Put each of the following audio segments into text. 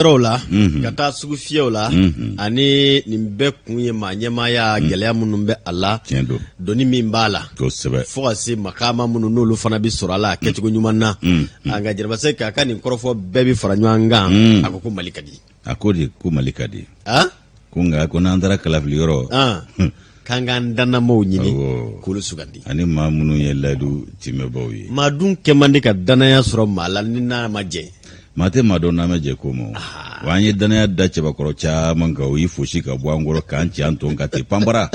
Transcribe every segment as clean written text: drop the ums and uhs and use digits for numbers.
rola kata sugu fiola ani nimbe kunye manyemaya gelea munumbe Allah doni mimbala fo asi makama munu nolu fana bi sorala ketugo nyumana anga jerba se ka kan nkorofo bebi faranywanga akoko malikadi akodi ku malikadi kunga kona ndara kalafli yoro kanga ndana mo nyini kulu sugandi ani ma munu yeladu timebowi madun kemande ka dana ya soro mala nina maje mate madonna meje komo wanye dana ya dace bakoro cha manga wi fushi ka bwangoro kanchi anton kati pambara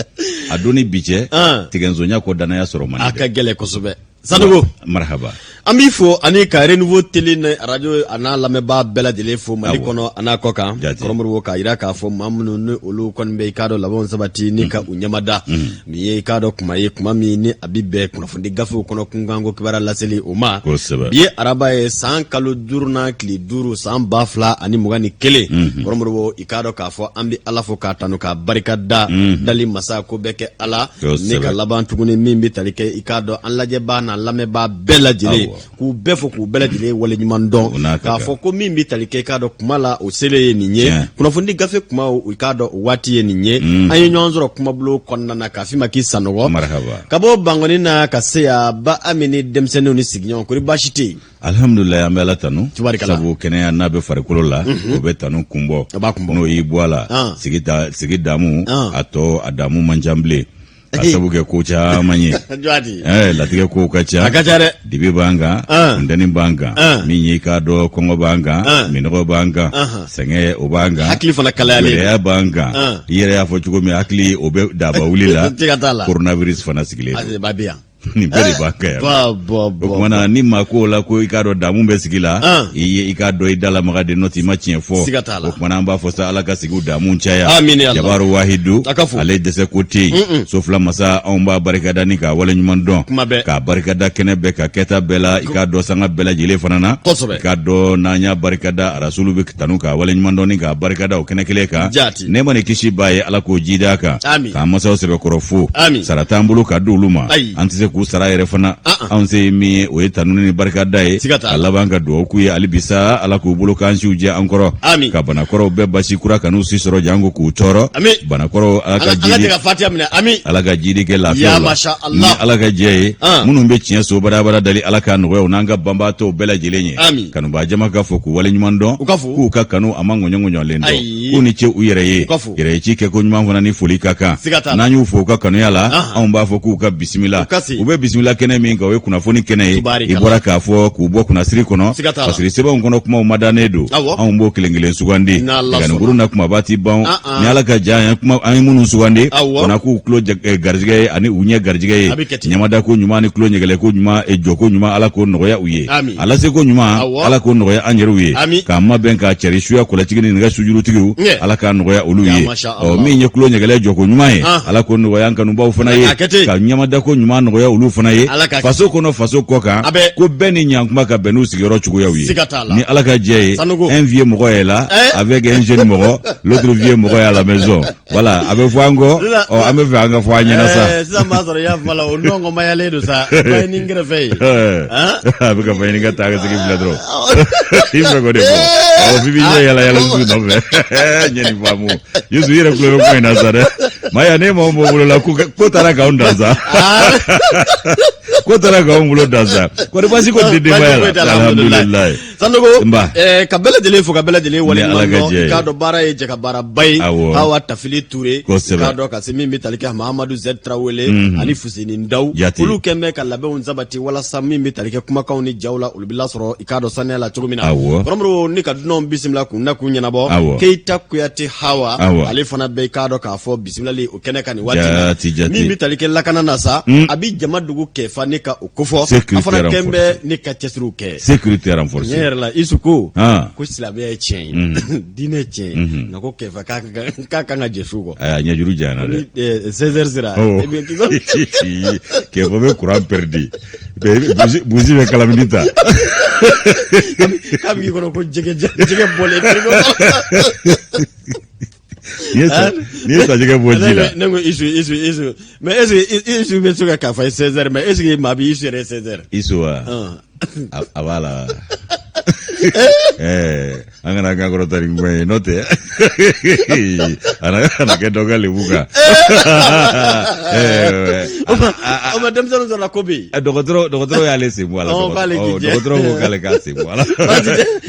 adoni biche tigenzonya ko dana ya soro manide aka gele kosobe sanugo marhaba amifo ani ka renouveau télé ne radio ana lameba bela dele fo malikono ana koka koromro ka ira ka fo mamnu ne olu kon be kado labon sabati ni ka unyamada mi ye kado kuma ye kuma mi ni abibe kuna fundi gafu kono kungango kibara laseli uma biye araba e san kalo durna kli duru san bafla ani mugani kele koromro ikado ka fo ambi ala fo ka tanu ka barikada dali masa ko beke ala ni ka laban tuguni mimbi talike ikado an laje bana lameba bela dele ku befo ku bela dile wale nyumandon ka fo ko mi mitalike ka do kumala o sele ninye kuna fundi gafe kuma o ka do wati ninye ayi nyonzoro kuma blo konna na ka fima ki sanogo marhaba kabo bangoni na ka seya ba amini demsene ni signyon ko bashiti alhamdulillah amela tanu sabu kene na be farikulo la o be tanu kumbo no yibwala sigidamu ato adamu manjamble asabuke kucha manye latige ko kacha dibi banga ndani banga minyi ka do kongo banga minoko banga senge obanga hakli fana kala ya banga yere ya fo chugo mi hakli obe daba ulila coronavirus fana sigile babia ni bere baka ya wana ni makola ko ikado damu be sigila iye ikado idala magade noti machien fo wana mba fo sa alaka sigu damu nchaya jabaru wahidu ale dese koti sofla masa omba barikada ni ka wala nyumandon ka barikada kene be ka keta bela ikado sanga bela jile fanana ikado nanya barikada rasulu be tanu ka wala nyumandon ni ka barikada o kene kele ka nema ne kishi baye alako jidaka ka masa sebe korofu saratambulu ka duluma antise ku sara yere fana anse mi o etanu ni barikada e alabanga do ku ye alibisa ala ko bulu kan suje ankoro ka bana koro be basi kura kanu sisoro jango ku toro bana koro aka jidi alaga jidi ke la ya masha Allah alaga je munu be cien so bara dali alaka no we nanga bamba to bela jilenye kanu ba jama ka foku wale nyumando ku ka kanu amango nyongo lendo ku ni che uyere yere chi ke ko nyuma fana ni foli kaka nanyu foka kanu yala on ba foku ka bismillah ube bismillah kene minga we kuna foni kene ibora ka fo ku bo kuna siri kono pasiri seba ngono kuma umadane do an bo kelengele sugandi daga nguru na kuma bati bawo ni alaka jaya kuma an munu sugandi ona ku klo garjige ani unye garjige nyamada ko nyuma ni klo nyegele ko nyuma e joko nyuma ala ko noya uye ala se ko nyuma ala ko noya anyeru uye ka ma ben ka cheri shuya kula tigini nga sujuru tigiru ala ka noya uluye o mi nye klo nyegele joko nyuma e ala ko noya kanu ba ufana ye ka nyamada ko nyuma noya ulu fana ye faso kono faso koka ko beni nyankuma ka benu sigiro chugo ya wi ni alaka je un vieux mogo est là avec un jeune mogo l'autre vieux mogo est à la maison voilà avec fango o ame fanga fanya na sa sa mazoro ya fala onongo mayale do sa ba ni ngrefe avec ka fanya ngata ka sigi bladro ifra go de o bibi yala su no be nyeni famu yesu yere kulo ko ina sa de maya ne mo mo la ko tara ka undaza ko tara ga umulo daza ko de basi ko de mayala alhamdulillah sanogo kabela dele fo kabela dele wale no ka do bara e je ka bara bay hawa tafili touré ka do ka semi metalike Mahamadou Z Traoré ani Fuseni Ndaw ulu kemme ka labe on zabati wala sami metalike kuma ka oni jawla ulbilla soro ikado sanela chugumina romro ni ka dunon bismillah kunna kunyana bo keita kuyati hawa ali fana be ka do ka fo bismillah li o kene kan wati mi metalike lakana nasa abi jamadugu kefa ni ka ukufo afana kembe ni ka tesru ke sécurité renforcée la isuko ko silabe chain dine chain ngako kefa ka nga jesugo nyajuru jana de 16h zira ke bobe courant perdu buzi be kalamita kam gi ko jege bolé Ni sa jige bojila. Nengo isu. Mais isu be suka ka fa 16h mais est-ce que ma bi isu 16h? Isu wa. Awala. Angana gangoro tari ngwe note. Ana ke doga lebuka. Oma demsano zona kobi. Dokotoro ya lesi mwala. Dokotoro kale kasi mwala.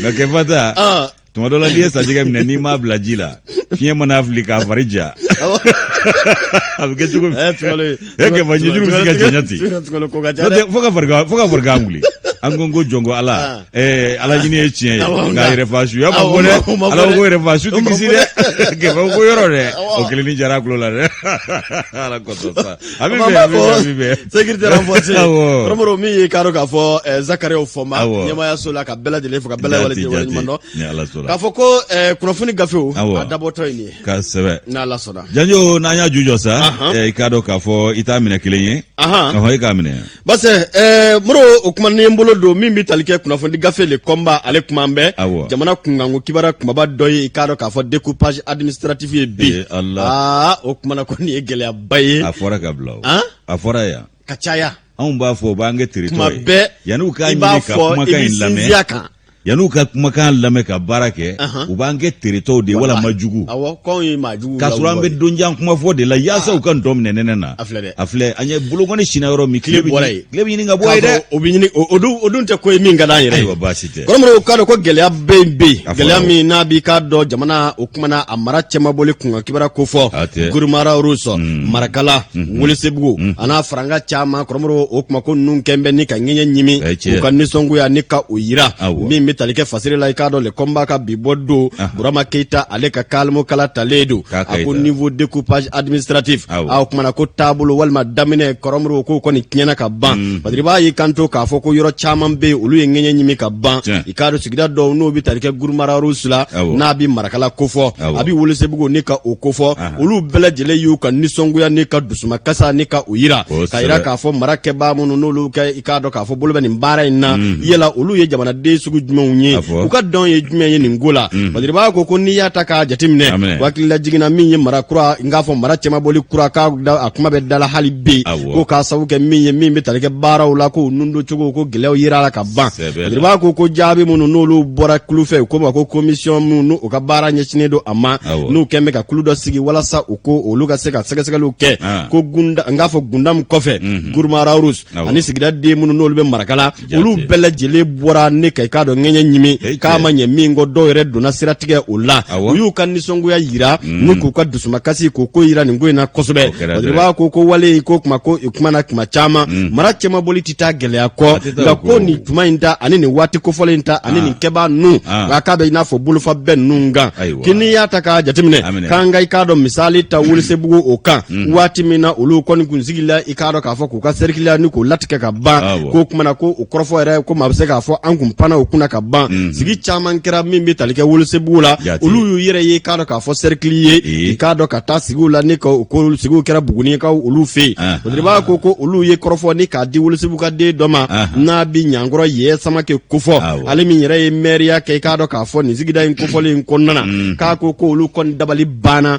Na kefata. Tumadola dia saja kami ni ma blajila. Fiye mana Afrika farija. Abike chuko. Eke banyiru sika chanyati. Foka forgamuli. Angongo jongo ala. Ala jini echie. Ngai refashu. Ya mabone. Ala go refashu tikisire. Ke bango yorore. Okilini jara kulola re. Ala kotosa. Abibe. Sekirite ramfosi. Romoro mi karo kafo Zakare Ofoma. Nyama ya sola ka bela dile foka bela wale wale mando. Kafoko kunafuni gafeu adaboto ini. Kasebe. Na la soda. Janjo nanya jujo sa. Ikado kafo itamine kilenye. Kafo ikamine. Base muro okumani mbolo do mimi talike kunafuni gafe le komba ale kumambe. Jamana kungangu kibara kumaba doye ikado kafo découpage administratif ye bi. Okumana koni egele abaye. Afora kablo. Afora ya. Kachaya. Ba fo bange territoire. Kumabe. Yanu ka nyini ka kuma ka inlame. Yanu ka kuma ka lame ka barake ubange territoire de wala majugu awo ko yi majugu kasura be donjan kuma fo de la yasa u kan dom nenena afle anye bulogoni shina yoro mi klebi ni nga boy de obini odun te ko mi ngada yire aywa basite kolomro ka ko gelya bebe gelya mi na bi ka do jamana okumana amara chema bole kunga kibara ko fo gurumara ruso marakala wulisebugo ana franga chama kolomro okuma ko nun kembe ni ka nyenye nyimi ko nisongu ya nika uyira mi talike fasiri la ikado le komba ka bibodo Burama Keita ale ka kalmo kala taledo ako niveau découpage administratif au kuma na ko tabulo walma damine koromro ko koni kinyana ka ban badriba yi kanto ka foko yoro chaman be ulu yenyenye nyimi ka ban ikado sigida do no bi talike gurumara rusula na bi marakala kofo abi wulisebugo ne ka okofo ulu bele jele yu ka nisonguya ne ka dusuma kasa ne ka uyira kaira ka fo marake ba munu no lu ka ikado ka fo bolo be ni mbara ina yela ulu ye jamana de sugu unye uka don ye jume ye ningola badriba ko ni yata ka jatimne wakila jigina min ye marakura ngafo marachema boli kura ka akuma be dala halibi ko ka sawuke min be talike bara ula ko nundo chugo ko gelew yirala ka ban badriba ko jabi munu nolu bora klufe ko ko commission munu o ka bara nyechine do ama nu kembe ka kludo sigi wala sa uko oluga seka lu ke ko gunda ngafo gundam kofe gurmara rus ani sigida de munu nolu be marakala ulu bele jele bora ne kai ka do ngenye nyimi kama nye mingo do yere dona siratige ula uyu kan nisongu ya yira nuku ka dusuma kasi ko yira ningo na kosobe wadriba ko wale ko kuma na kuma chama marache maboli tita gele yako ngako ni tumainda anini wati ko folenta anini keba nu akabe ina fo bulufa ben nunga kini yata ka jatimne kanga ikado misali ta wulse bugo oka wati mina ulu ko ni kunzigila ikado ka fo ko ka serkila ni ko latike ka ba ko kuma na ko ukrofo ere ko mabse ka fo ankum pana okuna ka ba sigi chaman kera mimbi talike wulse bula ulu yu yire ye kado ka fo serkliye kado ka ta sigula ni ko sigu kera buguni ka ulu fe odriba ko ulu ye krofo ni ka di wulse buka de doma na bi nyangoro ye sama ke kufo ale mi yire ye meria ke kado ka fo ni zigida in kufo le konnana ka ko ulu kon dabali bana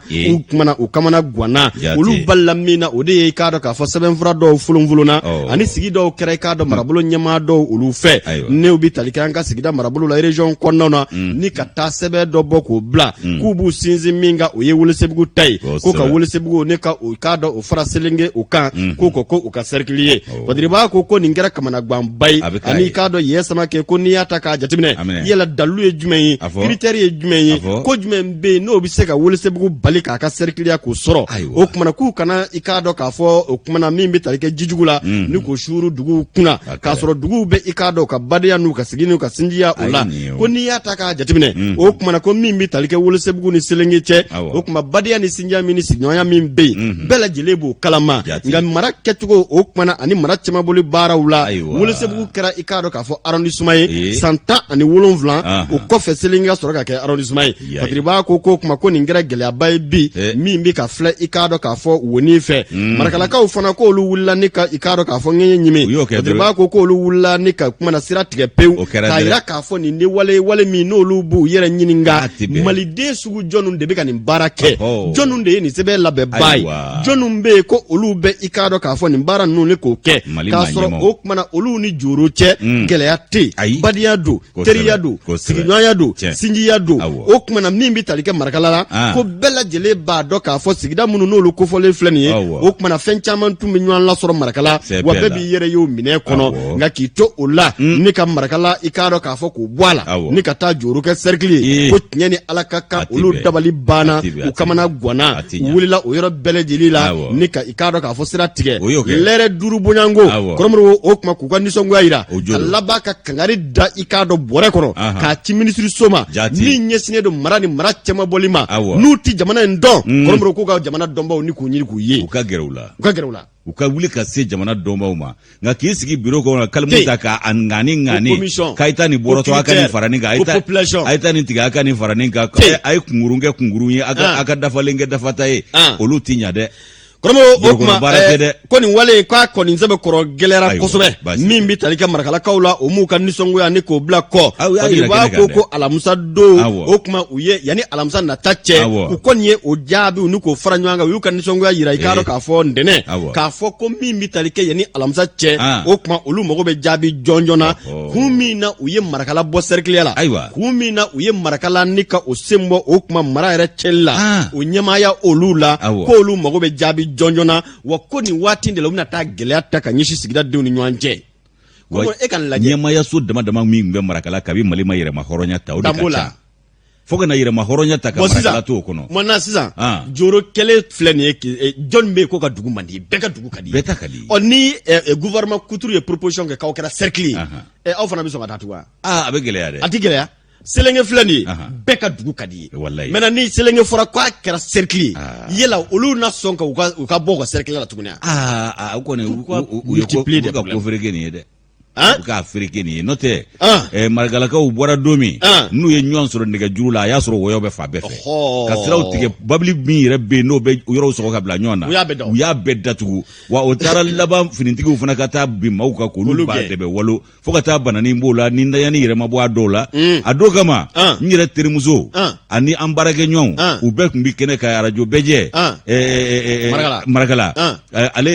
ukamana gwana ulu ballamina ode ye kado ka fo seben fura do fulumfuluna ani sigido kera kado marabulo nyama do ulu fe ne ubi talike anka sigida marabulu la region konnona ni kata sebe do boko bla kubu sinzi minga oye wulesebugu tay ko ka wulesebugu ne ka o kado o fara selenge o kan ko ka circuler badriba ko ningera kamana gbambay ani kado yesama ke ko ni ata ka jatimne yela dalu e jumeyi critère e jumeyi ko jumembe no bi se ka wulesebugu balika ka circuler ko soro o kuma ku kana ikado ka fo o kuma na mimbi talike jijugula ni ko shuru dugu kuna ka soro dugu be ikado ka badiya nu ka sigini ka sinjiya ula ko ni yata ka jatimne o kuma na ko mimbi talike wulesebugu ni selenge che o kuma badiya ni sinjiya mini signoya mimbe bela jelebu kalama ngam mara ketugo o kuma na ani mara chema boli bara ula wulesebugu kera ikado ka fo arrondissement santa ani wolonvlan o ko fe selenge soro ka ke arrondissement patriba ko kuma ko ni ngera gele bay bi mimbi ka fle ikado ka fo woni fe marakala ka ufana ko lu wulla ni ka ikado ka fo nyenye nyimi patriba ko lu wulla ni ka kuma na sira tige pew ka ira k'a fɔ nin wale min n'olu b'u yɛrɛ ɲininka maliden sugu jɔnnu de bɛ ka nin baara kɛ jɔnnu de ye nin sɛbɛn labɛnbaa ye jɔnnu bɛ yen ko olu bɛ i k'a dɔn k'a fɔ nin baara ninnu ne k'o kɛ k'a sɔrɔ o kumana olu ni joro cɛ gɛlɛya tɛ yen badenya don teriya don sigiɲɔgɔnya don sinjiya don o kumana min bɛ tali kɛ marakala la ko bɛɛ lajɛlen b'a dɔn k'a fɔ sigida minnu n'olu kofɔlen filɛ nin ye o kumana fɛn caman tun bɛ ɲɔgɔn lasɔrɔ marakala wa bɛɛ b'i yɛrɛ y'o minɛ kɔnɔ nka k'i to o la ne ka marakala i k'a dɔn k'a fɔ k'o bɔ a la ne ka taa joro kɛ cercle ye ko tiɲɛ ni ala ka kan olu dabali banna u kamana ganna u wulila o yɔrɔ bɛɛ lajɛlen la ne ka i k'a dɔn k'a fɔ sira tigɛ lɛrɛ duuru bonyanko kɔrɔmɔrɔ o kuma k'u ka nisɔngoya yira ka laban ka kangari da i k'a dɔn bɔrɛ kɔnɔ k'a ci minisiri so ma min ɲɛsinnen don mara ni mara cɛma bɔli ma n'u tɛ jamana in dɔn kɔrɔmɔrɔ k'u ka jamana dɔnbaw ni k'u ɲini k'u ye u ka gɛrɛ u la u ka wuli ka se jamana dɔnbaw ma nka k'i sigi bureau kɔnɔ kalimu ta k'a ngani k'a taa nin bɔrɔtɔ a ka nin fara nin kan a ye taa nin tigɛ a ka nin fara nin kan a ye kunkurun kɛ kunkurun ye a ka dafalen kɛ dafata ye olu t'i ɲa dɛ. Kɔrɔmɔgɔ o kuma ko nin wale k'a kɔni sɛbɛ kɔrɔ gɛlɛyara kosɛbɛ min bɛ tali kɛ marakalakaw la o m'u ka nisɔngoya ni k'o bila kɔ b'a ko alamisa don o kuma u ye yanni alamisa nata cɛ u kɔni ye o jaabi u ni k'o fara ɲɔgɔn kan u y'u ka nisɔngoya yira i k'a dɔn k'a fɔ ntɛnɛn k'a fɔ ko min bɛ tali kɛ yanni alamisa cɛ o kuma olu mago bɛ jaabi jɔnjɔn na kun min na u ye marakala bɔ cercle la kun min na u ye marakala ni ka o sen bɔ o kuma mara yɛrɛ cɛli la o ɲɛmaaya olu la k'olu mago bɛ jaabi jɔnjɔna wa ko nin waati de la u bɛna taa gɛlɛya ta ka ɲɛsin sigida denw ni ɲɔgɔn cɛ. E ka lajɛ ɲɛmaayaso dama min bɛ marakala kabi Mali ma yɛrɛma hɔrɔnya ta o de ka ca fo ka na yɛrɛma hɔrɔnya ta ka marakala to o kɔnɔ. Maintenant sisan joro kɛlɛ filɛ nin ye jɔn bɛ yen ko ka dugu man di bɛɛ ka dugu ka di. Bɛɛ ta ka di. Ni gouvernement couture ye proposition kɛ k'aw kɛra cercle ye aw fana bɛ sɔn ka taa tugun wa. A bɛ gɛlɛya dɛ. A tɛ gɛlɛya. Selenge filɛ nin ye bɛɛ ka dugu ka di ye maintenant ni selenge fɔra k'a kɛra cercle ye yala olu na sɔn ka u ka bɔ u ka cercle la tuguni o kɔni u ye ka ko fereke nin ye dɛ u k'a fereke nin ye n'o tɛ marakalakaw bɔra don min n'u ye ɲɔgɔn sɔrɔ nɛgɛjuru la a y'a sɔrɔ wɔyɔ bɛ fan bɛɛ fɛ ka siraw tigɛ babili min yɛrɛ bɛ yen n'o bɛ yɔrɔw sɔgɔ ka bila ɲɔgɔn na u y'a bɛɛ datugu wa o taara laban finitigiw fana ka taa bin maaw kan k'olu ba dɛbɛ walo fo ka taa bananin b'o la ni ntayani yɛrɛ ma bɔ a dɔw la a don kama n yɛrɛ terimuso ani an baarakɛ ɲɔgɔnw u bɛɛ tun bɛ kɛnɛ ka arajo bɛɛ jɛ marakala ale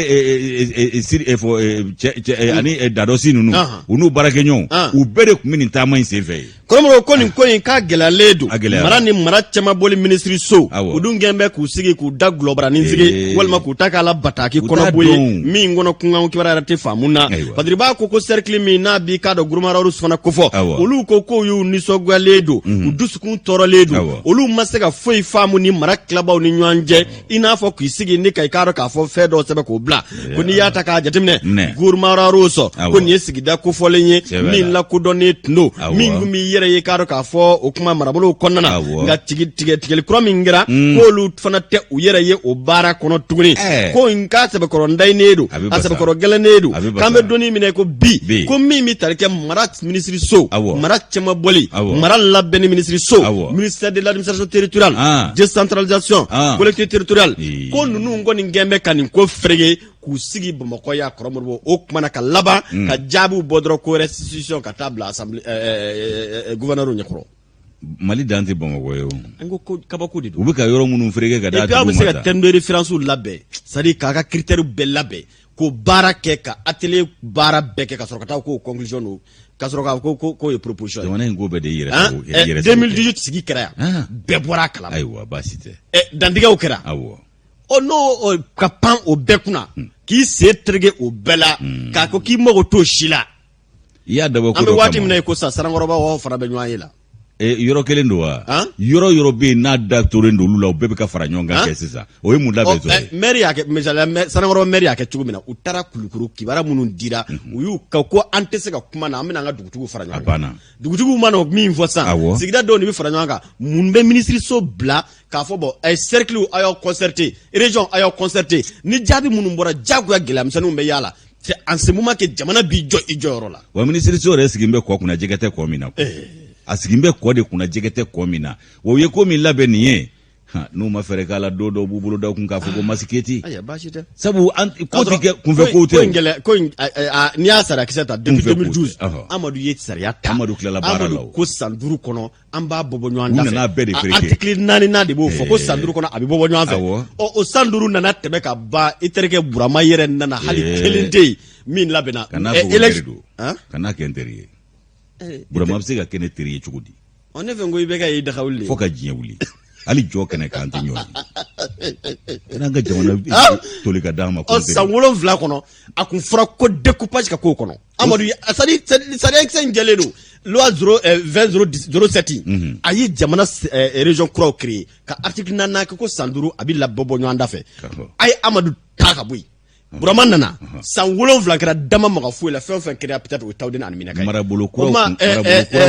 ani dadɔsi ninnu u n'u baarakɛ ɲɔgɔnw u bɛɛ de tun bɛ nin taama in senfɛ ye. Kɔrɔmɔgɔ ko nin ko in k'a gɛlɛyalen don mara ni mara cɛma bɔli minisiri so u dun gɛn bɛ k'u sigi k'u da gulɔbaranin sigi walima k'u ta k'a la bataki kɔnɔbɔ ye min kɔnɔ kunkan kibaruya yɛrɛ tɛ faamu na Badiri b'a ko cercle min n'a b'i k'a dɔn gouvernement fana kofɔ olu ko k'u y'u nisɔngoyalen don u dusukun tɔɔrɔlen don olu ma se ka foyi faamu ni mara tilabaw ni ɲɔgɔn cɛ i n'a fɔ k'i sigi ni ka i k'a dɔn k'a fɔ fɛn dɔw sɛbɛn k'o bila ko n'i y'a ta k'a jateminɛ gouvernement ko nin ye sigida kofɔlen ye min lakodɔnnen tun don min kun b'i yɛrɛ ye k'a dɔn k'a fɔ o kuma marabolow kɔnɔna na nka tigɛli kura min kɛra k'olu fana tɛ u yɛrɛ ye o baara kɔnɔ tuguni ko n k'a sɛbɛkɔrɔ ndayinnen don a sɛbɛkɔrɔ gɛlɛnnen don k'an bɛ donnin minɛ ko bi ko min bɛ tali kɛ mara minisiri so mara cɛma bɔli mara labɛnni minisiri so ministère de l'administration territoriale décentralisation collectivité territoriale ko ninnu kɔni gɛn bɛ ka nin ko ferege k'u sigi Bamakɔ ya Kɔrɔmɔrɔ o kumana ka laban ka jaabiw bɔ dɔrɔn ko restitution ka taa bila assemblée gouverneur ɲɛkɔrɔ. Mali dan tɛ Bamakɔ ye o. An ko kabako de don. U bɛ ka yɔrɔ minnu fereke ka d'a dugu ma ta. Et puis aw bɛ se ka terme de référence labɛn c'est-à-dire k'a ka critère bɛɛ labɛn ko baara kɛ ka atelier baara bɛɛ kɛ ka sɔrɔ ka taa k'o conclusion don ka sɔrɔ k'a fɔ k'o ye proposition ye. Jamana in ko bɛɛ de yɛrɛ 2018 sigi kɛra yan bɛɛ bɔra a kalama. Ayiwa baasi tɛ. Dantigɛw kɛra. Awɔ. N'o ka pan o bɛɛ kunna k'i sen terege o bɛɛ la k'a ko k'i mago t'o si la. I y'a dabɔ ko dɔ kama. An bɛ waati min na ko sa Sarankɔrɔba fara bɛ ɲɔgɔn ye la. Yɔrɔ kelen don wa yɔrɔ bɛ yen n'a da toren don olu la u bɛɛ bɛ ka fara ɲɔgɔn kan kɛ sisan o ye mun labɛn sɔrɔ ye. Maire y'a kɛ misaliya Sarankɔrɔ maire y'a kɛ cogo min na u taara Kulukoro kibaruya minnu dira u y'u ka ko an tɛ se ka kuma na an bɛna an ka dugutigiw fara ɲɔgɔn kan. Dugutigiw mana min fɔ sisan sigida dɔw de bɛ fara ɲɔgɔn kan mun bɛ minisiriso bila k'a fɔ bon cercle a y'aw concerté région a y'aw concerté ni jaabi minnu bɔra jagoya gɛlɛyamisɛnninw bɛ yala c'est en ce moment que jamana b'i jɔ i jɔyɔrɔ la. Wa minisiriso yɛrɛ sigilen bɛ kɔ kunna jɛgɛ tɛ kɔ min na. A sigilen bɛ kɔ de kunna jɛgɛ tɛ kɔ min na o ye ko min labɛn nin ye n'u ma fɛrɛ k'a la don dɔw b'u bolo da kun k'a fɔ ko masiketi sabu ko ti kɛ kunfɛ kow tɛ ko n'i y'a sara kisɛ ta depuis 2012 Amadu ye sariya ta Amadu tilala baara la ko san 5 kɔnɔ an b'a bɔ ɲɔgɔn da fɛ u nana bɛɛ de fereke article 4 de b'o fɔ ko san 5 kɔnɔ a bɛ bɔ ɲɔgɔn fɛ o san 5 nana tɛmɛ ka ban i terikɛ Burama yɛrɛ nana hali kelen tɛ yen min labɛnna kana kɛ n teri ye Burama bɛ se ka kɛ ne teri ye cogo di ne fɛ ko i bɛ ka i daga wuli fo ka diɲɛ wuli hali jɔ kɛnɛ k'an tɛ ɲɔgɔn ye n'an ka jamana toli ka d'an ma san 7 kɔnɔ a kun fɔra ko découpage ka k'o kɔnɔ Amadu sariya kisɛ in jɛlen don loi 2007 a ye jamana région kuraw créé ka article 4 kɛ ko san 5 a bɛ labɔ ɲɔgɔn da fɛ a ye Amadu ta ka bɔ yen Burama nana san 7 kɛra dama maga foyi la fɛn fɛn kɛra peut-être o tawden Aminata Kayi marabolo kura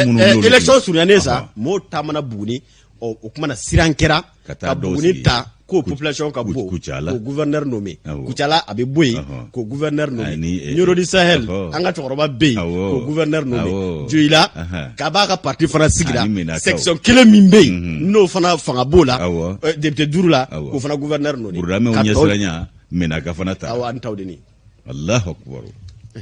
minnu élection surunyalen sa mɔɔw taamana Buguni o kuma na siran kɛra ka Buguni ta ko population ka bɔ ko gouverneur nommé Kucala a bɛ bɔ yen ko gouverneur nommé Nioro Sahel an ka cɛkɔrɔba bɛ yen ko gouverneur nommé Joyila k'a b'a ka parti fana sigira section 1 min bɛ yen n'o fana fanga b'o la député 5 la k'o fana gouverneur nommé Burama ɲɛsiranya Menaka fana ta awa an tawdeni Allahu akbar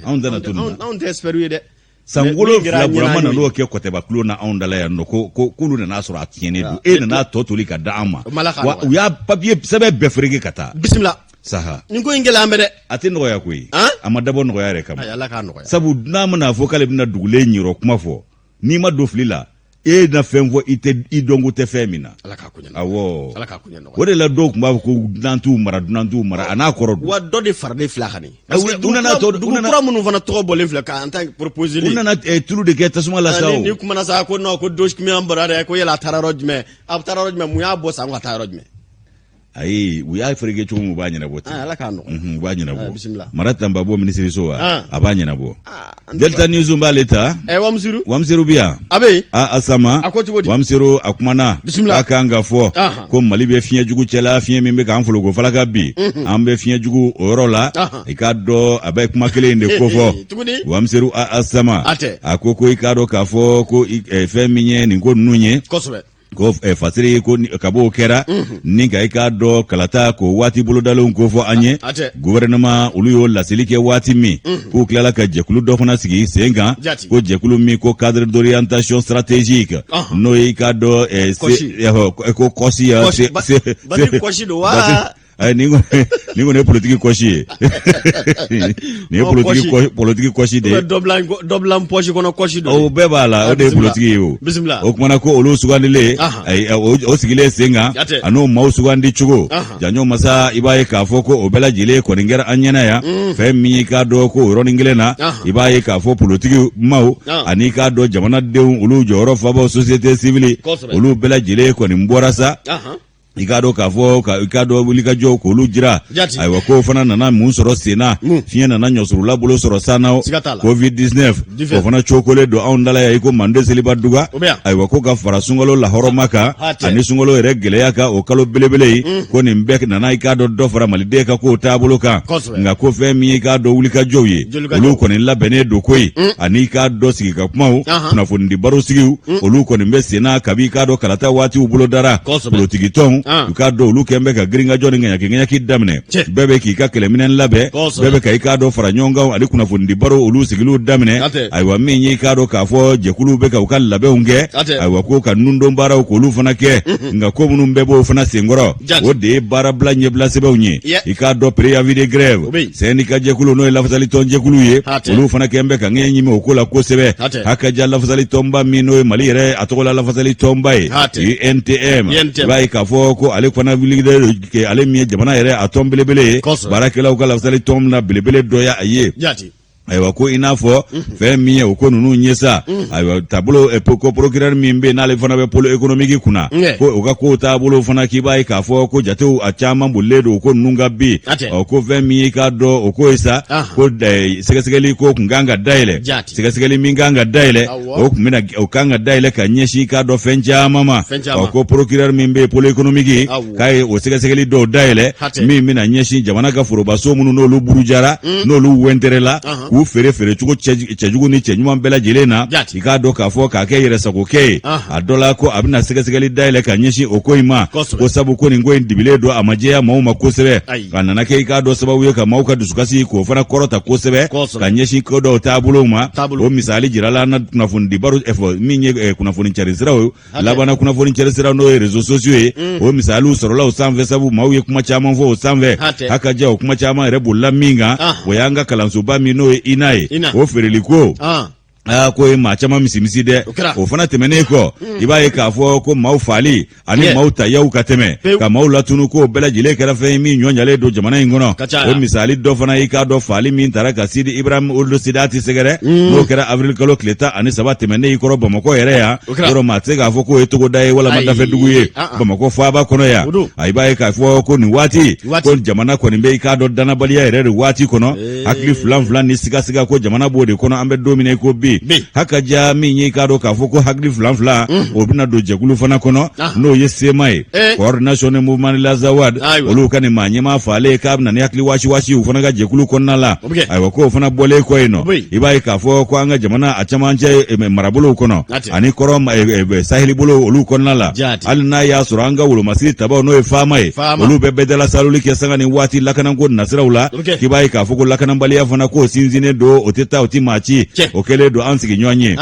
anw dana to anw tɛ expert ye dɛ san 7 Burama na n'o kɛ kɔtɛba kulo na anw dala yan nɔ ko k'olu nana sɔrɔ a tiɲɛnen don e nana tɔ toli ka da an ma wa u y'a papier sɛbɛn bɛɛ fereke ka taa bisimila saha nin ko in gɛlɛya an bɛ dɛ a tɛ nɔgɔya koyi a ma dabɔ nɔgɔya yɛrɛ kama Ala k'a nɔgɔya sabu n'a mana fɔ k'ale bɛna dugulen ɲɛrɔ kuma fɔ n'i ma don fili la e na fɛn fɔ i dɔnko tɛ fɛn min na Ala k'a kuɲɛ awɔ Ala k'a kuɲɛ nɔgɔya o de la dɔw tun b'a fɔ ko dunan t'u mara a n'a kɔrɔ wa dɔ de faralen filɛ ka nin dugu kura minnu fana tɔgɔ bɔlen filɛ k'an ta proposer u nana tulu de kɛ tasuma la sa o ni kumana sa ko non ko dosi min an bara dɛ ko yala a taara yɔrɔ jumɛn a taara yɔrɔ jumɛn mun y'a bɔ san ka taa yɔrɔ jumɛn ayi u y'a fereke cogo min u b'a ɲɛnabɔ ten Ala k'a nɔgɔya u b'a ɲɛnabɔ Mara Tanbabo minisiriso wa a b'a ɲɛnabɔ Delta News b'ale ta Wamsiru bi yan a bɛ Asama Wamsiru a kumana k'a kan ka fɔ ko Mali bɛ fiɲɛ jugu cɛla fiɲɛ min bɛ k'an foloko falaka bi an bɛ fiɲɛ jugu o yɔrɔ la i k'a dɔn a bɛ kuma kelen de ko fɔ Wamsiru Asama a ko i k'a dɔn k'a fɔ ko fɛn min ye nin ko ninnu ye ko fasiri ko ka b'o kɛra ni ka i k'a dɔn kalata ko waati bolodalenw ko fɔ an ye gouvernement olu y'o laseli kɛ waati min k'u tilala ka jɛkulu dɔ fana sigi sen kan ko jɛkulu min ko cadre d'orientation stratégique n'o ye i k'a dɔn ko kɔsi ni ko ne politique kɔsi ye ni ye politique kɔsi de ye dɔblan poche kɔnɔ kɔsi dɔ o bɛɛ b'a la o de ye politique ye o o kumana ko olu sugandilen o sigilen sen kan a n'o maaw sugandi cogo janɲɔ masa i b'a ye k'a fɔ ko o bɛɛ lajɛlen kɔni kɛra an ɲɛna yan fɛn min i k'a dɔn ko o yɔrɔnin kelen na i b'a ye k'a fɔ politique maaw ani k'a dɔn jamanadenw olu jɔyɔrɔ fabaw société civile olu bɛɛ lajɛlen kɔni bɔra sa i k'a dɔn k'a fɔ i k'a dɔn wulikajɔw k'olu jira ayiwa ko fana nana mun sɔrɔ sen na fiɲɛ nana ɲɔsurula bolo sɔrɔ san na covid-19 o fana cokolen don anw dala yan i ko Mande Seliba Duga ayiwa ko ka fara sunkalo lahɔrɔma kan ani sunkalo yɛrɛ gɛlɛya kan o kalo belebele ye ko nin bɛɛ nana i k'a dɔn dɔ fara maliden ka k'o taabolo kan nka ko fɛn min i k'a dɔn wulikajɔw ye olu kɔni labɛnnen don koyi ani i k'a dɔn sigi ka kumaw kunnafonidi baro sigiw olu kɔni bɛ sen na kabi i k'a dɔn kalata waatiw bolo dara politiki tɔnw u k'a dɔn olu kɛn bɛ ka girinkajɔ ni ŋaɲaki daminɛ bɛɛ bɛ k'i ka kɛlɛminɛn labɛn bɛɛ bɛ ka i k'a dɔn fara ɲɔgɔn kan ani kunnafonidi baro olu sigiliw daminɛ ayiwa min ye i k'a dɔn k'a fɔ jɛkuluw bɛ ka u ka labɛnw kɛ ayiwa ko ka nundon baaraw k'olu fana kɛ nka ko minnu bɛɛ b'o fana senkɔrɔ o de ye baarabila ɲɛbila sɛbɛnw ye i k'a dɔn préavis de grève syndicat jɛkulu n'o ye lafasali tɔn jɛkulu ye olu fana kɛn bɛ ka ŋɛɲɛ ɲimi o ko la kosɛbɛ hakaja lafasali tɔnba min n'o ye Mali yɛrɛ a tɔgɔ la lafasali tɔnba ye UNTM i b'a ye k'a fɔ ko ale fana wulilen kɛ ale min ye jamana yɛrɛ a tɔn belebele ye baarakɛlaw ka lafasali tɔn na belebele dɔ ya a ye ayiwa ko i n'a fɔ fɛn min ye o ko ninnu ɲɛ sa ayiwa taabolo ko procureur min bɛ yen n'ale fana bɛ pôle économique kunna ko o ka kow taabolo fana k'i b'a ye k'a fɔ ko jatew a caman bolilen don o ko ninnu ka bi ko fɛn min ye k'a dɔn o ko ye sa ko sɛgɛsɛgɛli ko kun kan ka dayɛlɛ sɛgɛsɛgɛli min kan ka dayɛlɛ o kun bɛna o kan ka dayɛlɛ ka ɲɛsin k'a dɔn fɛn caman ma ko procureur min bɛ yen pôle économique k'a ye o sɛgɛsɛgɛli dɔw dayɛlɛ min bɛna ɲɛsin jamana ka forobaso minnu n'olu burujara n'olu wɛntɛrɛla k'u feere cogo cɛjugu ni cɛɲuman bɛɛ lajɛlen na i k'a dɔn k'a fɔ k'a kɛ yɛrɛsagokɛ ye a dɔ la ko a bɛna sɛgɛsɛgɛli dayɛlɛ ka ɲɛsin o ko in ma ko sabu ko nin ko in dibilen don a ma jɛya maaw ma kosɛbɛ a nana kɛ i k'a dɔn sababu ye ka maaw ka dusukasi k'o fana kɔrɔta kosɛbɛ ka ɲɛsin ko dɔw taabolow ma o misali jirala an na kunnafoni baro min ye kunnafoni cari siraw labanna kunnafoni cari siraw n'o ye réseaux sociaux ye o misaliw sɔrɔla o sanfɛ sabu maaw ye kuma caman fɔ o sanfɛ hakaja o kuma caman yɛrɛ bolila min kan o y'an ka kalansoba min n'o ye ina ye o feereli ko ko ye maa caman misimisi dɛ o fana tɛmɛnen kɔ i b'a ye k'a fɔ ko maaw faali ani maaw tayaw ka tɛmɛ ka maaw latunu ko bɛɛ lajɛlen kɛra fɛn min ɲɔɲalen don jamana in kɔnɔ o misali dɔ fana i k'a dɔn faali min taara ka Sidi Ibrahim Olu Sidati sɛgɛrɛ n'o kɛra avril kalo tile 13 tɛmɛnen i kɔrɔ Bamakɔ yɛrɛ yan yɔrɔ maa tɛ se k'a fɔ k'o ye togoda ye walama dafɛdugu ye Bamakɔ faaba kɔnɔ yan i b'a ye k'a fɔ ko nin waati ko jamana kɔni bɛ i k'a dɔn danabaliya yɛrɛ de waati kɔnɔ hakili filan ni sigasiga ko jamana b'o de kɔnɔ an bɛ don min na i ko bi hakaja min ye k'a dɔn k'a fɔ ko hakili filan o bɛna don jɛkulu fana kɔnɔ n'o ye sema ye coordination mouvement la Zawad olu ka nin maa ɲɛmaa faale k'a bɛna ni hakili wasi u fana ka jɛkulu kɔnɔna la ayiwa ko o fana bɔlen kɔ yen nɔ i b'a ye k'a fɔ ko an ka jamana a caman cɛ marabolow kɔnɔ ani kɔrɔ saheli bolo olu kɔnɔna la hali n'a y'a sɔrɔ an ka wolomasiri tabaw n'o ye faama ye olu bɛɛ dala saluli kɛ sanga ni waati lakanako nasiraw la k'i b'a ye k'a fɔ ko lakanabaliya fana k'o sinsinnen don o tɛ taa o tɛ maa ci o kɛlen don an sigi ɲɔgɔn ye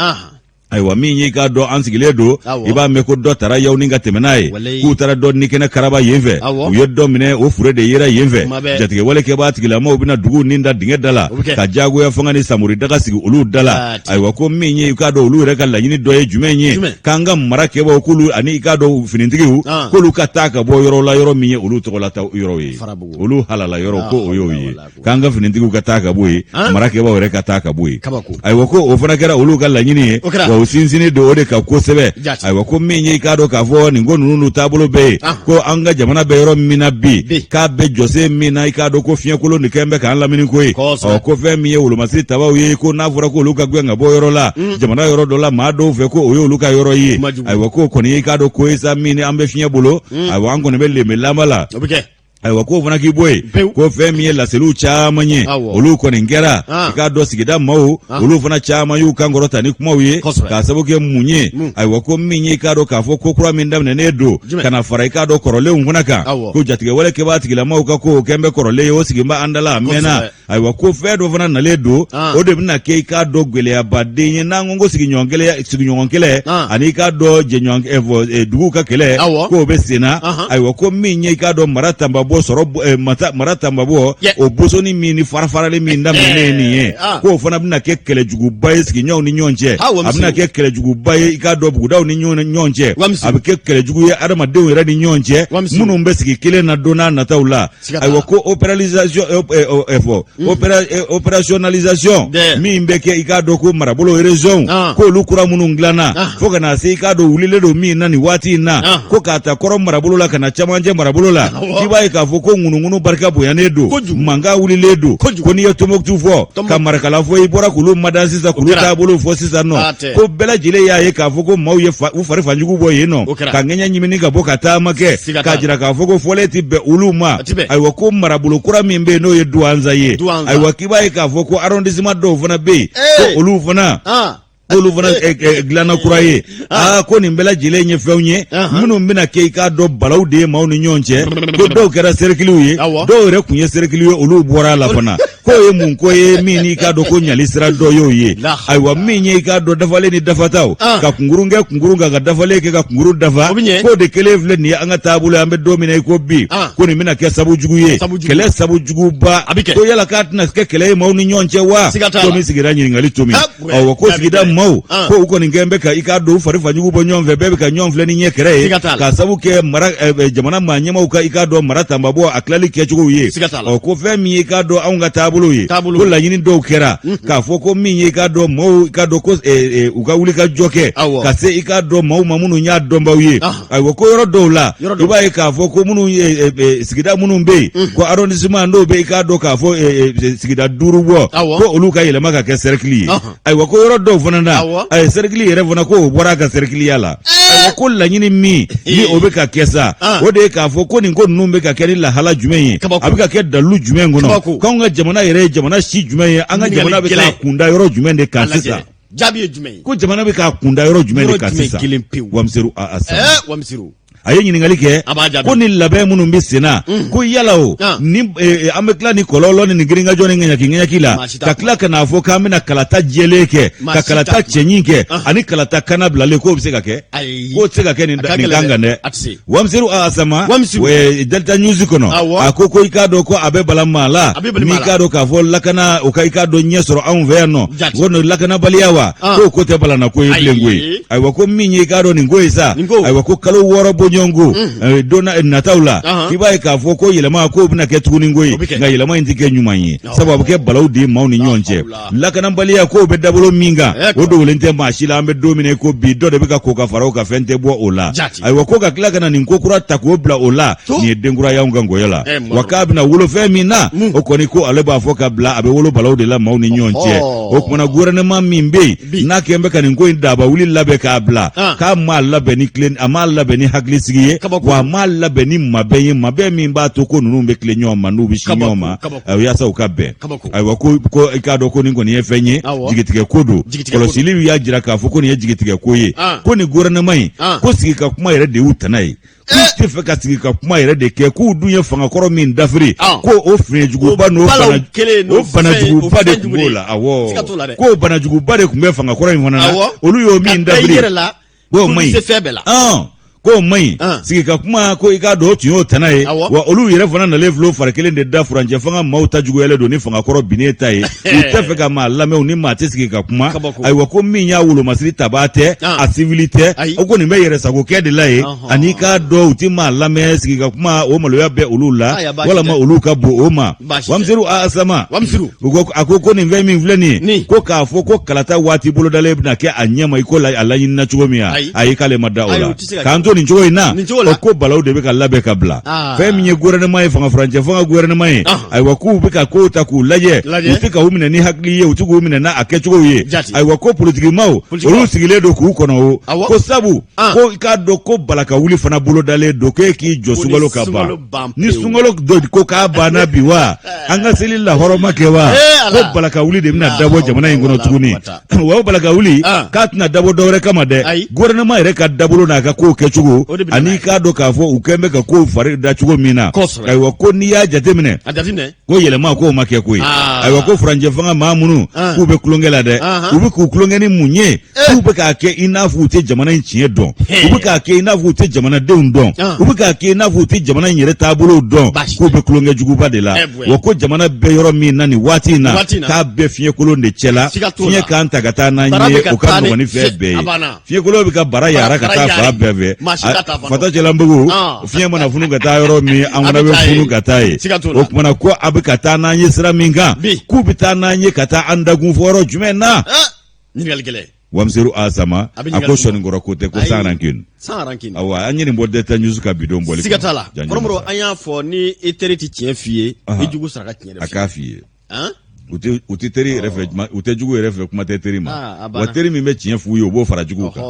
ayiwa min y'i k'a dɔn an sigilen don i b'a mɛn ko dɔ taara yaw ni ka tɛmɛ n'a ye k'u taara dɔ ni kɛnɛ karaba yen fɛ u ye dɔ minɛ o fure de yera yen fɛ jatigɛwale b'a tigilamaw bɛna dugu nin da dingɛ da la ka jagoya fanga ni samuri daga sigi olu da la ayiwa ko min ye i k'a dɔn olu yɛrɛ ka laɲini dɔ ye jumɛn ye k'an ka mara kɛbaw k'olu ani i k'a dɔn finitigiw k'olu ka taa ka bɔ yɔrɔ la yɔrɔ min ye olu tɔgɔlata yɔrɔ ye olu halala yɔrɔ ko o y'o ye k'an ka finitigiw ka taa ka bɔ ye marakɛbaw yɛrɛ ka taa ka bɔ ye ayiwa ko o fana kɛra olu ka laɲini ye o sinsinni don o de ka kosɛbɛ ayiwa ko min ye i k'a dɔn k'a fɔ nin ko ninnu taabolo bɛ ye ko an ka jamana bɛ yɔrɔ min na bi k'a bɛ jɔsen min na i k'a dɔn ko fiɲɛkolon nin kɛn bɛ k'an lamini ko ye ko fɛn min ye wolomasiri tabaw ye ko n'a fɔra ko olu ka gɛn ka bɔ yɔrɔ la jamana yɔrɔ dɔ la maa dɔw fɛ ko o ye olu ka yɔrɔ ye ayiwa ko kɔni i k'a dɔn ko ye sa min ni an bɛ fiɲɛ bolo ayiwa an kɔni bɛ lenbelanba la ayiwa ko fana k'i bɔ yen ko fɛn min ye laseliw caman ye olu kɔni kɛra i k'a dɔn sigida maaw olu fana caman y'u kan kɔrɔta ni kumaw ye k'a sababu kɛ mun ye ayiwa ko min ye i k'a dɔn k'a fɔ ko kura min daminɛnen don ka na fara i k'a dɔn kɔrɔlenw fana kan ko jatigɛwale kɛbaa tigilamaw ka ko o kɛn bɛ kɔrɔlen ye o siginba an da la a mɛnna ayiwa ko fɛn dɔ fana nalen don o de bɛna kɛ i k'a dɔn gɛlɛyabaden ye n'an ko sigiɲɔgɔn kɛlɛ ani i k'a dɔn dugu ka kɛlɛ k'o bɛ sen na ayiwa ko min ye i k'a dɔn mara tanba bɔ sɔrɔ mara tanbabɔ o bosoni min ni farafarali min daminɛnen nin ye k'o fana bɛna kɛ kɛlɛjuguba ye sigiɲɔgɔnw ni ɲɔgɔn cɛ a bɛna kɛ kɛlɛjuguba ye i k'a dɔn bugudaw ni ɲɔgɔn cɛ a bɛ kɛ kɛlɛjugu ye adamadenw yɛrɛ ni ɲɔgɔn cɛ minnu bɛ sigi kelen na don n'a nataw la ayiwa ko opérationnalisation min bɛ kɛ i k'a dɔn ko marabolo région k'olu kura minnu dilanna fo ka na se i k'a dɔn wulilen don min na nin waati in na ko k'a ta kɔrɔ marabolo la ka na camancɛ marabolo la i b'a ye k'a fɔ ko ŋunuŋunu barika bonyanen don mankan wulilen don ko n'i ye Tombouctou fɔ ka Marakala fɔ i bɔra k'olu madan sisan k'olu taabolo fɔ sisan nɔ ko bɛɛ lajɛlen y'a ye k'a fɔ ko maaw ye u fari fanjugu bɔ yen nɔ ka ŋɛɲɛ ɲimini ka bɔ ka taama kɛ k'a jira k'a fɔ ko fɔlen tɛ bɛn olu ma ayiwa ko marabolo kura min bɛ yen n'o ye Douanza ye ayiwa k'i b'a ye k'a fɔ ko arrondissement dɔw fana bɛ yen ko olu fana dilanna kura ye ko nin bɛɛ lajɛlen ye fɛnw ye minnu bɛna kɛ i k'a dɔn balaw de ye maaw ni ɲɔgɔn cɛ ko dɔw kɛra cercles ye dɔw yɛrɛ tun ye cercles ye olu bɔra a la fana ko ye mun ko ye min n'i k'a dɔn ko ɲali sira dɔ y'o ye ayiwa min ye i k'a dɔn dafalen ni dafataw ka kunkurun kɛ kunkurun kan ka dafalen kɛ ka kunkurun dafa k'o de kelen filɛ nin ye an ka taabolo an bɛ don min na i ko bi ko nin bɛna kɛ sabu jugu ye kɛlɛ sabu juguba ko yala k'a tɛna kɛ kɛlɛ ye maaw ni ɲɔgɔn cɛ wa to min sigira ɲininkali to min ayiwa ko sigida maaw ko u kɔni kɛn bɛ ka i k'a dɔn u fari fanjugu bɔ ɲɔgɔn fɛ bɛɛ bɛ ka ɲɔgɔn filɛ ni ɲɛ kɛrɛ ye k'a sabu kɛ jamana maa ɲɛmaw ka i k'a dɔn mara tanbabɔ a tilali kɛcogow ye ko fɛn min ye i k'a dɔn anw ka taabolo ye ko laɲini dɔw kɛra k'a fɔ ko min ye i k'a dɔn maaw i k'a dɔn ko u ka wuli ka jɔ kɛ ka se i k'a dɔn maaw ma minnu y'a dɔnbaw ye ayiwa ko yɔrɔ dɔw la i b'a ye k'a fɔ ko minnu sigida minnu bɛ yen ko arrondissement dɔw bɛ i k'a dɔn k'a fɔ sigida 5 bɔ ko olu ka yɛlɛma ka kɛ cercle ye ayiwa ko yɔrɔ dɔw fana na a ye cercle yɛrɛ fana ko o bɔra a ka cercle ya la ko laɲini min ni o bɛ ka kɛ sa o de ye k'a fɔ ko nin ko ninnu bɛ ka kɛ ni lahala jumɛn ye a bɛ ka kɛ dalu jumɛn kɔnɔ k'anw ka jamana yɛrɛ ye jamana si jumɛn ye an ka jamana bɛ k'a kunda yɔrɔ jumɛn de kan sisan jaabi ye jumɛn ye ko jamana bɛ k'a kunda yɔrɔ jumɛn de kan sisan Wamsiru Wamsiru a ye ɲininkali kɛ ko ni labɛn minnu bɛ sen na ko yala o ni an bɛ tila ni kɔlɔlɔ ni girinkajɔ ni ŋaɲaki la ka tila ka n'a fɔ k'an bɛna kalata jɛlen kɛ ka kalata cɛɲin kɛ ani kalata kana bilalen k'o bɛ se ka kɛ k'o tɛ se ka kɛ nin kan kan dɛ Wamsiru Asama Delta News kɔnɔ a ko i k'a dɔn ko a bɛ bala maa la n'i k'a dɔn k'a fɔ lakana o ka i k'a dɔn ɲɛ sɔrɔ anw fɛ yan nɔ ko lakanabaliya wa k'o ko tɛ balana ko ye bilen ko ye ayiwa ko min ye i k'a dɔn nin ko ye sa ayiwa ko kalo 6 bɔ ɲɔngo donna nataw la k'i b'a ye k'a fɔ ko yɛlɛma ko bɛna kɛ tuguni ko ye nka yɛlɛma in tɛ kɛ ɲuman ye sabu a bɛ kɛ balaw de maaw ni ɲɔgɔn cɛ lakanabaliya k'o bɛ dabolo min kan o dogolen tɛ maa si la an bɛ don min ko bi dɔ de bɛ ka ko ka fara o ka fɛn tɛ bɔ o la ayiwa ko ka tila ka na nin ko kura ta k'o bila o la nin ye denkura y'anw ka ngɔyɔ la wa k'a bɛna wolo fɛn min na o kɔni ko ale b'a fɔ ka bila a bɛ wolo balaw de la maaw ni ɲɔgɔn cɛ o kumana gouvernement min bɛ yen n'a kɛn bɛ ka nin ko in daba wuli labɛn k'a bila k'a m'a labɛn ni tilen a m'a labɛn ni hakilisigi ye wa a m'a labɛn ni mabɛn ye mabɛn min b'a to ko ninnu bɛ tilen ɲɔgɔn ma n'u bɛ si ɲɔgɔn ma yaasa u ka bɛn ayiwa ko i k'a dɔn ko nin kɔni ye fɛn ye jigitigɛ ko don kɔlɔsili y'a jira k'a fɔ ko nin ye jigitigɛ ko ye ko nin gouvernement in ko sigi ka kuma yɛrɛ de y'u tana ye k'u tɛ fɛ ka sigi ka kuma yɛrɛ de kɛ k'u dun ye fangakɔrɔ min dafiri ko o fiɲɛjuguba n'o banajuguba de tun b'o la awɔ k'o banajuguba de tun bɛ fangakɔrɔ in fana na olu y'o min dafiri k'o man ɲi k'o man ɲi sigi ka kuma ko i k'a dɔn o tun y'o tana ye wa olu yɛrɛ fana nalen filɛ fari kelen de da furancɛ fanga maaw ta juguyalen don ni fangakɔrɔ binnen ta ye u tɛ fɛ ka maa lamɛnw ni maa tɛ sigi ka kuma ayiwa ko min y'a wolomasiri tabaa tɛ a civili tɛ o kɔni bɛ yɛrɛsagokɛ de la ye ani k'a dɔn u tɛ maa lamɛn sigi ka kuma o maloya bɛ olu la walama olu ka bon o ma Wamsiru Asama a ko nin fɛn min filɛ nin ye ko k'a fɔ ko kalata waati bolodalen bɛna kɛ a ɲɛma i ko a laɲinina cogo min ayi k'ale ma da o la k'an to nin cogo in na o ko balaw de bɛ ka labɛn ka bila fɛn min ye gouvernement ye fangafurancɛ fanga gouvernement ye ayiwa k'u bɛ ka kow ta k'u lajɛ u tɛ ka u minɛ ni hakili ye u tɛ k'u minɛ n'a kɛcogow ye ayiwa ko politikimaw olu sigilen don k'u kɔnɔ o ko sabu ko i k'a dɔn ko balaka wuli fana bolodalen don k'e k'i jɔ sunkalo ka ban ni sunkalo dɔ ko k'a banna bi wa an ka seli lahɔrɔma kɛ wa ko balaka wuli de bɛna dabɔ jamana in kɔnɔ tuguni wa o balaka wuli k'a tɛna dabɔ dɔwɛrɛ kama dɛ gouvernement yɛrɛ ka dabolo n'a ka kow kɛcogo ani k'a dɔn k'a fɔ u kɛn bɛ ka kow fari da cogo min na ayiwa ko n'i y'a jateminɛ ko yɛlɛma k'o ma kɛ ko ye ayiwa ko furancɛ fanga maa minnu k'u bɛ kulonkɛ la dɛ u bɛ k'u kulonkɛ ni mun ye k'u bɛ k'a kɛ i n'a fɔ u tɛ jamana in tiɲɛ dɔn u bɛ k'a kɛ i n'a fɔ u tɛ jamanadenw dɔn u bɛ k'a kɛ i n'a fɔ u tɛ jamana in yɛrɛ taabolow dɔn k'u bɛ kulonkɛ juguba de la wa ko jamana bɛɛ yɔrɔ min na nin waati in na k'a bɛɛ fiɲɛkolon de cɛ la fiɲɛ k'an ta ka taa n'an ye o ka nɔgɔn ni fɛn bɛɛ ye fiɲɛkolon bɛ ka bara yara ka taa fan bɛɛ fɛ fata cɛlanbugu fiɲɛ mana funu ka taa yɔrɔ min an fana bɛ funu ka taa ye o kumana ko a bɛ ka taa n'an ye sira min kan k'u bɛ taa n'an ye ka taa an dagun fɔ yɔrɔ jumɛn na Wamsiru Asama a ko sɔnnikɔrɔ ko tɛ ko sans rancune awa an ye nin bɔ Delta News ka bidon bɔli siga t'a la kɔrɔmɔrɔ an y'a fɔ ni i teri tɛ tiɲɛ f'i ye i jugu saraka tiɲɛ de f'i ye a k'a f'i ye u tɛ teri yɛrɛ fɛ u tɛ jugu yɛrɛ fɛ kuma tɛ teri ma wa teri min bɛ tiɲɛ f'u ye u b'o fara juguw kan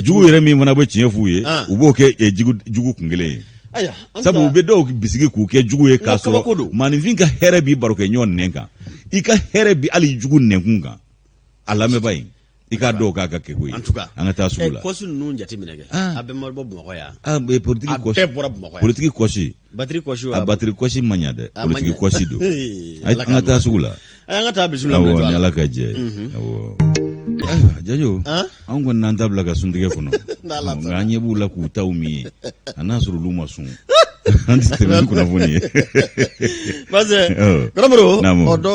jugu yɛrɛ min fana bɛ tiɲɛ f'u ye u b'o kɛ jugu kun kelen ye sabu u bɛ dɔw bisigi k'u kɛ jugu ye k'a sɔrɔ maninfin ka hɛrɛ b'i baro kɛ ɲɔgɔn nɛn kan i ka hɛrɛ bi hali jugu nɛnkun kan a lamɛnba in i k'a dɔw k'a ka kɛ ko ye an ka taa sugu la kɔsi ninnu jateminɛ kɛ a bɛɛ ma bɔ Bamakɔ yan politiki kɔsi a bɛɛ bɔra Bamakɔ yan politiki kɔsi batiri kɔsi a batiri kɔsi man ɲa dɛ politiki kɔsi don an ka taa sugu la an ka taa bisimila awɔ ni Ala ka jɛ awɔ Jajo an kɔni n'an ta bila ka suntigɛ kɔnɔ nka an ɲɛ b'u la k'u taw min ye a n'a sɔrɔ olu ma sun an tɛ tɛmɛ ni kunnafoni ye parce que karamɔgɔ o dɔ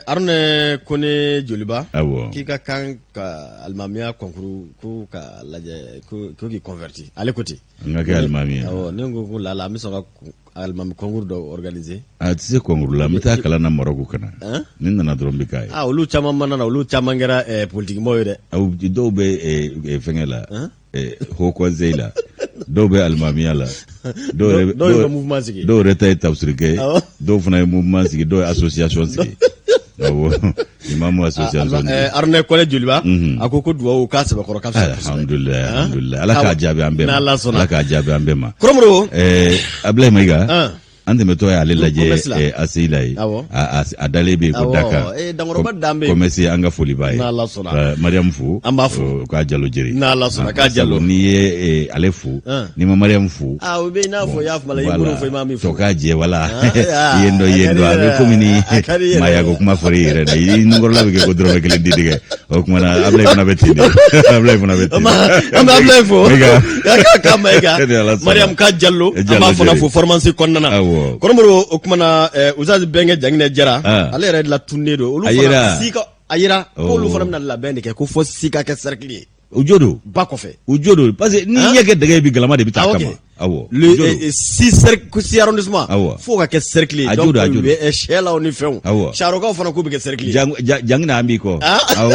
Aruna Kone Joliba k'i ka kan ka alimamiya concours ko ka lajɛ ko k'i converti ale ko ten n ka kɛ alimami ye awɔ ne ko lala an bɛ sɔn ka alimami concours dɔ organiser a tɛ se concours la n bɛ taa kalan na Maroc kana ni nana dɔrɔn bɛ k'a ye olu caman mana na olu caman kɛra politikimɔgɔw ye dɛ dɔw bɛ fɛngɛ la haut conseil la dɔw bɛ alimamiya la dɔw yɛrɛ ta ye tafsiri kɛ dɔw fana ye mouvement sigi dɔw ye association sigi awɔ Imamu association arne kole juliba akoko duwa ka sebe koro ka alhamdulillah ala ka jabe ambe ala ka jabe ambe ma kromro Ablaye Maiga ande meto ya ale laje asila yi a dalebe ko daka komesi anga foli baye Mariam Fu ka jalo jeri na la sona ka jalo ni ye ale fu ni ma Mariam Fu o be na fo ya fala yimuru fo imami fu to ka je wala yendo abe komini maya ko kuma fori re da yi ngor la be ko dro be kele didige o kuma na Ablaye funa betinde Ablaye funa betinde Ablaye Fu ka Maiga Mariam ka jallo ama fona fu formation konnana koromoro okumana uzazi benge jangne jara ale yɛrɛ la tunne do olu fana sika ayira ko olu fana na labɛn de kɛ ko fo sika kɛ cercle ye ujodo ba kɔfɛ ujodo parce que ni yake daga bi galama de bi ta kama awo le 6 arrondissement fo ka kɛ cercle donc le échelle on y fait charoka fana ko bi kɛ cercle jangna ambi ko awo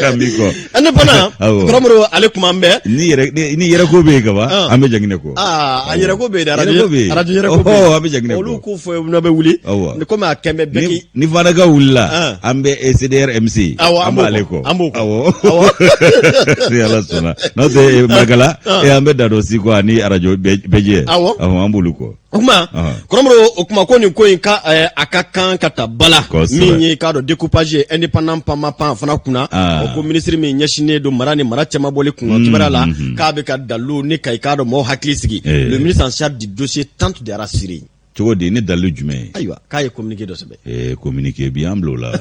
ambi ko ane bana koromoro ale kuma mbɛ ni yɛrɛ ko be ka ba ambe jangne ko a yɛrɛ ko be da radio yɛrɛ ko be ambe jangne ko olu ko fo no be wuli ni comme a kɛmɛ beki ni fana ka wulila ambe CDR MC amale ko awo yalla sona no te magala ambe dado si ko ni radio beje ambulu ko kuma koromoro okuma ko ni ko in ka akakan kata bala min ka do découpage indépendant pama fana kuna ko ministre min nyashine do marani mara chama boli kun kibara la ka be ka dalu ni kai ka do mo hakli sigi le ministre en charge du dossier tente de rassurer cogo di ni dalu jume aywa ka ye communiquer do sebe communiquer bi amblo la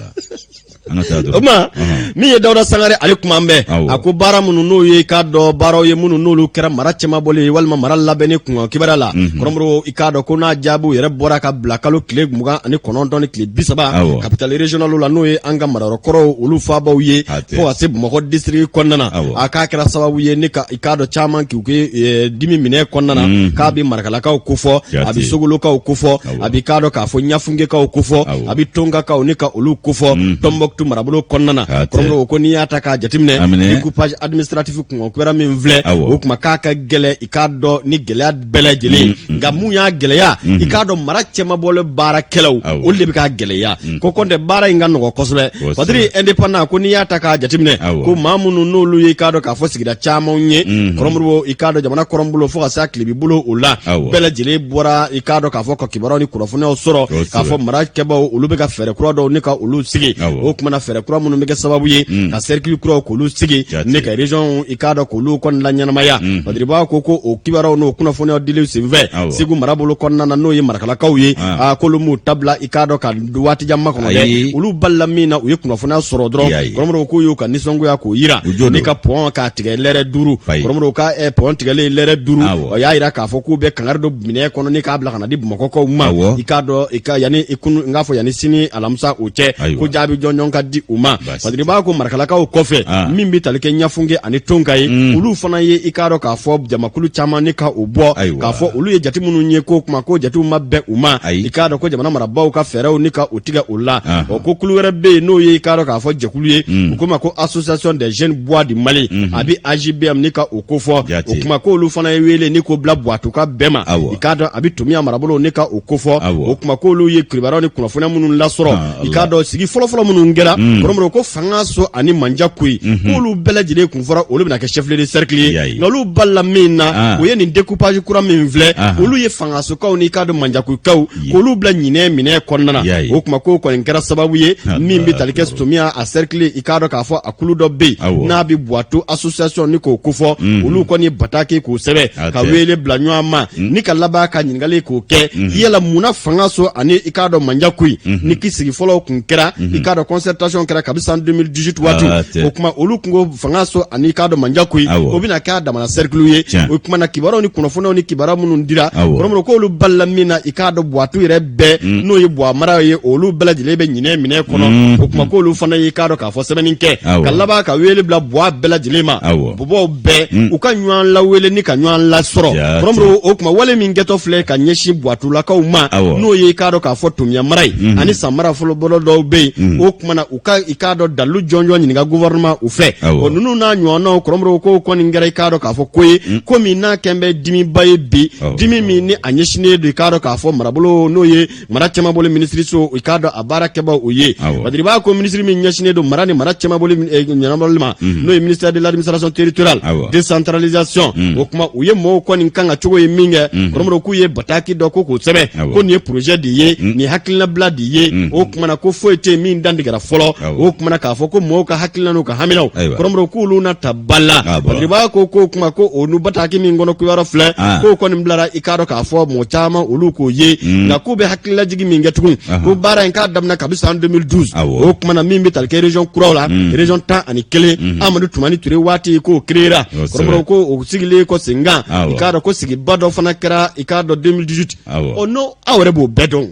min ye Dawuda Sangare ale kuma mbɛ a ko baara minnu n'o ye k'a dɔn baaraw ye minnu n'olu kɛra mara cɛma bɔlen ye walima mara labɛnni kun kibara la kɔrɔmɔrɔ i k'a dɔn ko n'a jaabiw yɛrɛ bɔra ka bila kalo tile 29 ni tile 30 capitale régionale la n'o ye an ka marayɔrɔkɔrɔw olu faabaw ye fo ka se Bamakɔ district kɔnɔna a k'a kɛra sababu ye ni i k'a dɔn caman k'u kɛ dimi minɛ kɔnɔna k'a bɛ Marakalakaw kofɔ a bɛ Sogolokaw kofɔ a bɛ k'a dɔn k'a fɔ Ɲafungekaw kofɔ a bɛ Tongakaw ni ka olu kofɔ Tombouctou marabolo kɔnɔna kɔrɔmɔrɔ ko n'i y'a ta k'a jateminɛ découpage administratif kun kɛra min filɛ o kuma k'a ka gɛlɛ i k'a dɔn ni gɛlɛya bɛɛ lajɛlen nka mun y'a gɛlɛya i k'a dɔn mara cɛmabɔlen baarakɛlaw olu de bɛ k'a gɛlɛya ko kɔntɛ baara in ka nɔgɔ kosɛbɛ patiri indépendant ko n'i y'a ta k'a jateminɛ ko maa minnu n'olu ye i k'a dɔn k'a fɔ sigida camanw ye kɔrɔmɔrɔ i k'a dɔn jamana kɔrɔnbolo fo ka se a tilebi bolo o la bɛɛ lajɛlen bɔra i k'a dɔn k'a fɔ ka kibaruyaw ni kunnafoniyaw sɔrɔ k'a fɔ marakɛbaw olu bɛ ka fɛɛrɛ kura dɔw ni ka olu sigi o kumana fɛɛrɛ kura minnu bɛ kɛ sababu ye ka cercle kuraw k'olu sigi ne ka région i k'a dɔn k'olu kɔni la ɲɛnamaya Badiriba ko o kibaruyaw n'o kunnafoniyaw dili senfɛ Segu marabolo kɔnɔna na n'o ye Marakalakaw ye k'olu m'u tabila i k'a dɔn ka waati jan makɔnɔ dɛ olu balila min na u ye kunnafoniya sɔrɔ dɔrɔn kɔrɔmɔrɔw k'u y'u ka nisɔngoya k'o yira ni ka pɔn k'a tigɛ lɛrɛ 5 kɔrɔmɔrɔw ka pɔn tigɛlen lɛrɛ 5 o y'a yira k'a fɔ k'u bɛ kangari dɔ minɛ kɔnɔ ni k'a bila ka na di Bamakɔkaw ma i k'a dɔn i ka yani n k'a fɔ yani sini alamisa o cɛ ko jaabi jɔnjɔn ka di u ma Badiriba ko Marakalakaw kɔfɛ min bɛ tali kɛ Ɲafunge ani Tonka ye olu fana ye i k'a dɔn k'a fɔ jamakulu caman ni ka o bɔ k'a fɔ olu ye jate minnu ye ko kuma ko jatew ma bɛn u ma i k'a dɔn ko jamana marabaw ka fɛɛrɛw ni ka o tigɛ o la ko kulu wɛrɛ bɛ yen n'o ye i k'a dɔn k'a fɔ jɛkulu ye u ko ma ko association des jeunes bois du Mali a bɛ AJBM ni ka o ko fɔ o kuma ko olu fana ye wele ni ko bila Buatuka bɛɛ ma i k'a dɔn a bɛ Tomiya marabolo ni ka o ko fɔ o kuma ko olu ye kibaruyaw ni kunnafoniya minnu lasɔrɔ i k'a dɔn sigi fɔlɔfɔlɔ minnu kɛra kɔrɔmɔrɔ ko fanga so ani manja koyi k'olu bɛɛ lajɛlen kun fɔra olu bɛna kɛ chef de cercle ye nka olu balila min na o ye nin découpage kura min filɛ olu ye fangasokaw ni k'a dɔn manjakukaw k'olu bila ɲinɛ minɛ kɔnɔna na o kuma ko kɔni kɛra sababu ye min bɛ tali kɛ Tomiya a cercle i k'a dɔn k'a fɔ a kulu dɔ bɛ yen n'a bɛ Buato association ni k'o kofɔ olu kɔni bataki k'o sɛbɛn ka wele bila ɲɔgɔn ma ni ka laban ka ɲininkali k'o kɛ yala munna fanga so ani i k'a dɔn manja koyi ni k'i sigi fɔlɔ kun kɛra i k'a dɔn concertation kɛra kabi san 2018 waati o kuma olu kun ko fanga so ani k'a dɔn manja koyi o bɛna k'a damana cercle ye o kuma na kibaruyaw ni kunnafoniyaw ni kibaruya minnu dira kɔrɔmɔrɔ ko olu balila min na i k'a dɔn Buatu yɛrɛ bɛɛ n'o ye Buwa mara ye olu bɛɛ lajɛlen bɛ ɲinɛ minɛ kɔnɔ o kuma ko olu fana ye k'a dɔn k'a fɔ sɛbɛnni kɛ ka laban ka wele bila Buwa bɛɛ lajɛlen ma bɔbɔw bɛɛ u ka ɲɔgɔn lawele ni ka ɲɔgɔn lasɔrɔ kɔrɔmɔrɔ o kuma wale min kɛtɔ filɛ ka ɲɛsin Buatu turulakaw ma n'o ye k'a dɔn k'a fɔ Tumia mara ye ani Samara fɔlɔ bolo dɔw bɛ yen o kumana u ka i k'a dɔn dalu jɔnjɔn ɲininka gouvernement u fɛ o ninnu n'a ɲɔgɔnnaw kɔrɔmɔrɔw ko kɔni kɛra i k'a dɔn k'a fɔ ko ye ko min n'a kɛn bɛ dimiba ye bi dimi min ni a ɲɛsinnen don i k'a dɔn k'a fɔ marabolo n'o ye mara cɛman bolo ministre so i k'a dɔn a baara kɛbaaw o ye badiri b'a ko ministre min ɲɛsinnen don mara ni mara cɛman bolo ɲɛnabɔli ma n'o ye ministère de l'administration territoriale décentralisation o kuma u ye mɔgɔw kɔni kan ka cogo ye min kɛ kɔrɔmɔrɔw k'u ye bataki dɔ ko k'o sɛbɛn ko nin ye projet de ye nin hakilinabila de ye o kumana ko foyi tɛ min dantigɛra fɔlɔ o kumana k'a fɔ ko mɔgɔw ka hakilina n'u ka haminaw kɔrɔmɔrɔw k'olu na ta bala badiri b'a ko kuma ko o nu bataki min kɔnɔ ko yɔrɔ filɛ k'o kɔni bilara i k'a dɔn k'a fɔ mɔgɔ caman olu k'o ye nka k'u bɛ hakililajigi min kɛ tugun ko baara in k'a daminɛ kabi san 2012 o kumana min bɛ tali kɛ région kuraw la région 11 Amadou Toumani Touré waati k'o créera kɔrɔmɔrɔw ko o sigilen ko Sengan i k'a dɔn ko sigiba dɔ fana kɛra i k'a dɔn 2018 o n'o aw yɛrɛ b'o bɛɛ dɔn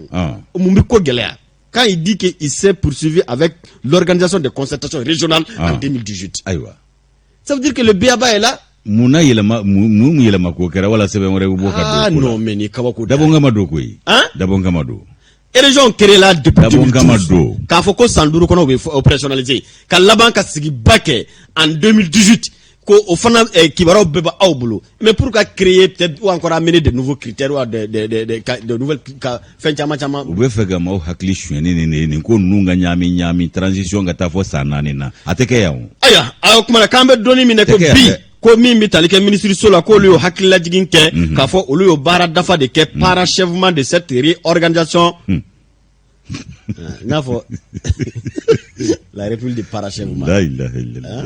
mun bɛ ko gɛlɛya quand il dit qu'il s'est poursuivi avec l'organisation de concertation régionale en 2018 ça veut dire que le BABA est là muna yelema mu yelema ko kɛra wala sɛbɛn wɛrɛ b'o ka do non mais ni kabako dabonga ma do koyi dabonga ma do région créée là depuis 2012 k'a fɔ ko san 5 kɔnɔ u bɛ opérationnaliser ka laban ka sigi ba kɛ en 2018 ko o fana kibaraw bɛɛ bɛ aw bolo mais pour ka créer peut-être ou encore amener de nouveaux critères ou de nouvelles fɛn caman u bɛ fɛ ka maaw hakili suɲɛni nin ko ninnu ka ɲaami transition ka taa fɔ san 4 na a tɛ kɛ yan o aya o kuma k'an bɛ dɔɔnin minɛ ko bi ko min bɛ tali kɛ ministre so la k'olu y'o hakililajigin kɛ k'a fɔ olu y'o baara dafa de kɛ parachèvement de cette réorganisation n'a fɔ la république de parachèvement la ilaha illallah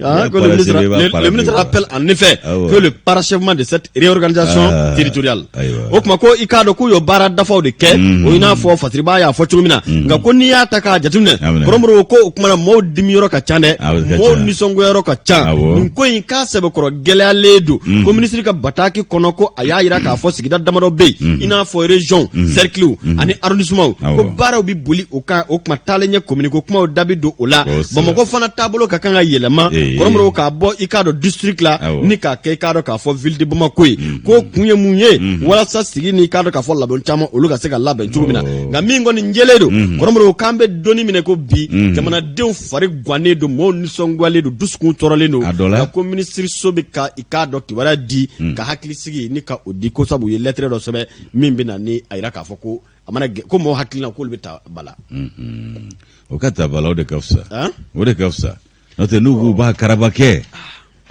le ministre rappelle en effet que le parachèvement de cette réorganisation territoriale o kuma ko i k'a dɔn k'u y'o baara dafaw de kɛ o i n'a fɔ Fatiriba y'a fɔ cogo min na nka ko n'i y'a ta k'a jateminɛ kɔrɔmɔrɔw ko o kumana mɔɔw dimiyɔrɔ ka ca dɛ mɔɔw nisɔngoyɔrɔ ka ca nin ko in k'a sɛbɛkɔrɔ gɛlɛyalen don ko ministre ka bataki kɔnɔ ko a y'a yira k'a fɔ sigida damadɔ bɛ yen i n'a fɔ région cercle ani arrondissement ko baaraw bi boli o kan o kuma taalen ɲɛ commune ko kumaw dabi don o la Bamakɔ fana taabolo ka kan ka yɛlɛma kɔrɔmɔrɔw k'a bɔ i k'a dɔn district la ni k'a kɛ i k'a dɔn k'a fɔ ville de Bamako ye ko kun ye mun ye walasa sigi ni k'a dɔn k'a fɔ labɛn caman olu ka se ka labɛn cogo min na nka min kɔni jɛlen don kɔrɔmɔrɔw k'an bɛ dɔɔnin minɛ ko bi jamanadenw fari gannen don mɔɔw nisɔngoyalen don dusukun tɔɔrɔlen don nka ko ministre so bɛ ka i k'a dɔn kibaruya di ka hakili sigi ni ka o di ko sabu u ye lettre dɔ sɛbɛn min bɛ na ni a yira k'a fɔ ko a mana ko mɔgɔw hakilina k'olu bɛ ta bala o ka ta bala o de ka fisa o de ka fisa n'o tɛ n'u k'u b'a karaba kɛ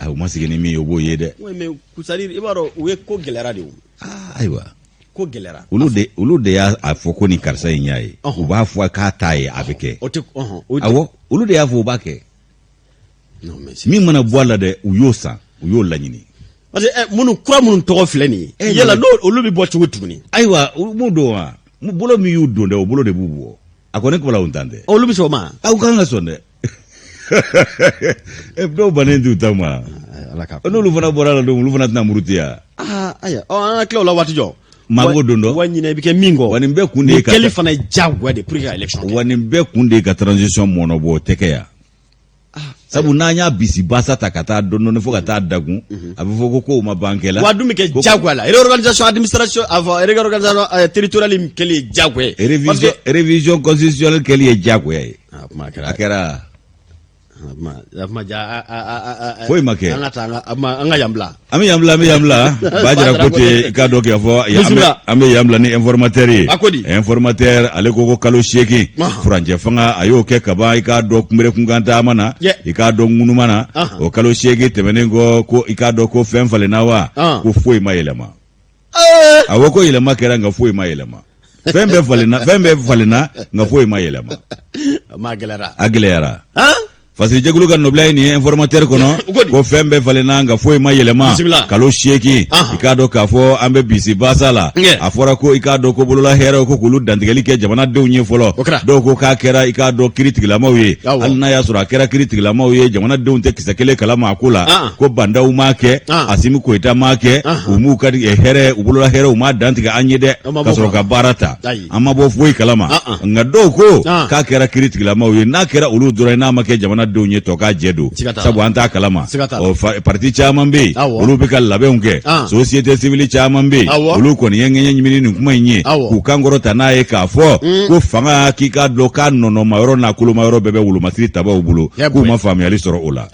u ma sigi ni min ye o b'o ye dɛ mais kusari i b'a dɔn u ye ko gɛlɛyara de o ayiwa ko gɛlɛyara olu de y'a fɔ ko ni karisa in y'a ye u b'a fɔ k'a t'a ye a bɛ kɛ awɔ olu de y'a fɔ u b'a kɛ min mana bɔ a la dɛ u y'o san u y'o laɲini parce que kura minnu tɔgɔ filɛ nin ye yala olu bɛ bɔ cogo tuguni ayiwa m'o don wa bolo min y'u don dɛ o bolo de b'u bɔ a ko ne kubala o tan dɛ olu bɛ sɔn o ma aw kan ka sɔn dɛ dɔw bannen t'u ta ma n'olu fana bɔra la don olu fana tɛna muruti yan ayiwa an ka tila o la waati jɔ maa ko don dɔ wa ɲinɛ i bɛ kɛ min kɔ wa nin bɛɛ kun de ye kɛli fana ye diyagoya de pour que ka élection kɛ wa nin bɛɛ kun de ye ka transition mɔnɔbɔ o tɛ kɛ yan sabu n'an y'a bisi basa ta ka taa dɔɔni fo ka taa dagun a bɛ fɔ ko o ma ban kɛla wa dun bɛ kɛ diyagoya la réorganisation administration réorganisation territoriale kɛli ye diyagoya ye révision constitutionnelle kɛli ye diyagoya ye a kɛra foyi ma kɛ an ka yanbila an bɛ yanbila b'a jira ko ten i k'a dɔn k'a fɔ an bɛ yanbila ni informateur ye informateur ale ko kalo 8 furancɛ fanga a y'o kɛ kaban i k'a dɔn kunbɛrɛkunkan taama na i k'a dɔn ŋunuma na o kalo 8 tɛmɛnen kɔ ko i k'a dɔn ko fɛn falenna wa ko foyi ma yɛlɛma awɔ ko yɛlɛma kɛra nka foyi ma yɛlɛma fɛn bɛɛ falenna nka foyi ma yɛlɛma a gɛlɛyara parce que jɛkulu ka nɔbila ye nin ye informateur kɔnɔ ko fɛn bɛɛ falenna nka foyi ma yɛlɛma kalo 8 i k'a dɔn k'a fɔ an bɛ bisi basa la a fɔra ko i k'a dɔn ko bolola hɛrɛw ko k'olu dantigɛli kɛ jamanadenw ye fɔlɔ dɔw ko k'a kɛra i k'a dɔn kiiritigilamaw ye hali n'a y'a sɔrɔ a kɛra kiiritigilamaw ye jamanadenw tɛ kisɛ kelen kalama a ko la ko bandaw m'a kɛ Asimi Koyita m'a kɛ u m'u ka hɛrɛ u bolola hɛrɛw m'a dantigɛ an ye dɛ ka sɔrɔ ka baara ta an ma bɔ foyi kalama nka dɔw ko k'a kɛra kiiritigilamaw ye n'a kɛra olu dɔrɔn n'a ma kɛ jamana jamana denw ye to ka jɛ don sabu an t'a kalama parti caman bɛ yen olu bɛ ka labɛnw kɛ société civile caman bɛ yen olu kɔni ye ŋɛɲɛ ɲimini nin kuma in ye k'u kan kɔrɔta n'a ye k'a fɔ ko fanga k'i k'a dɔn k'a nɔnɔma yɔrɔ n'a koloma yɔrɔ bɛɛ bɛ wolomasiri tabaw bolo k'u ma faamuyali sɔrɔ o la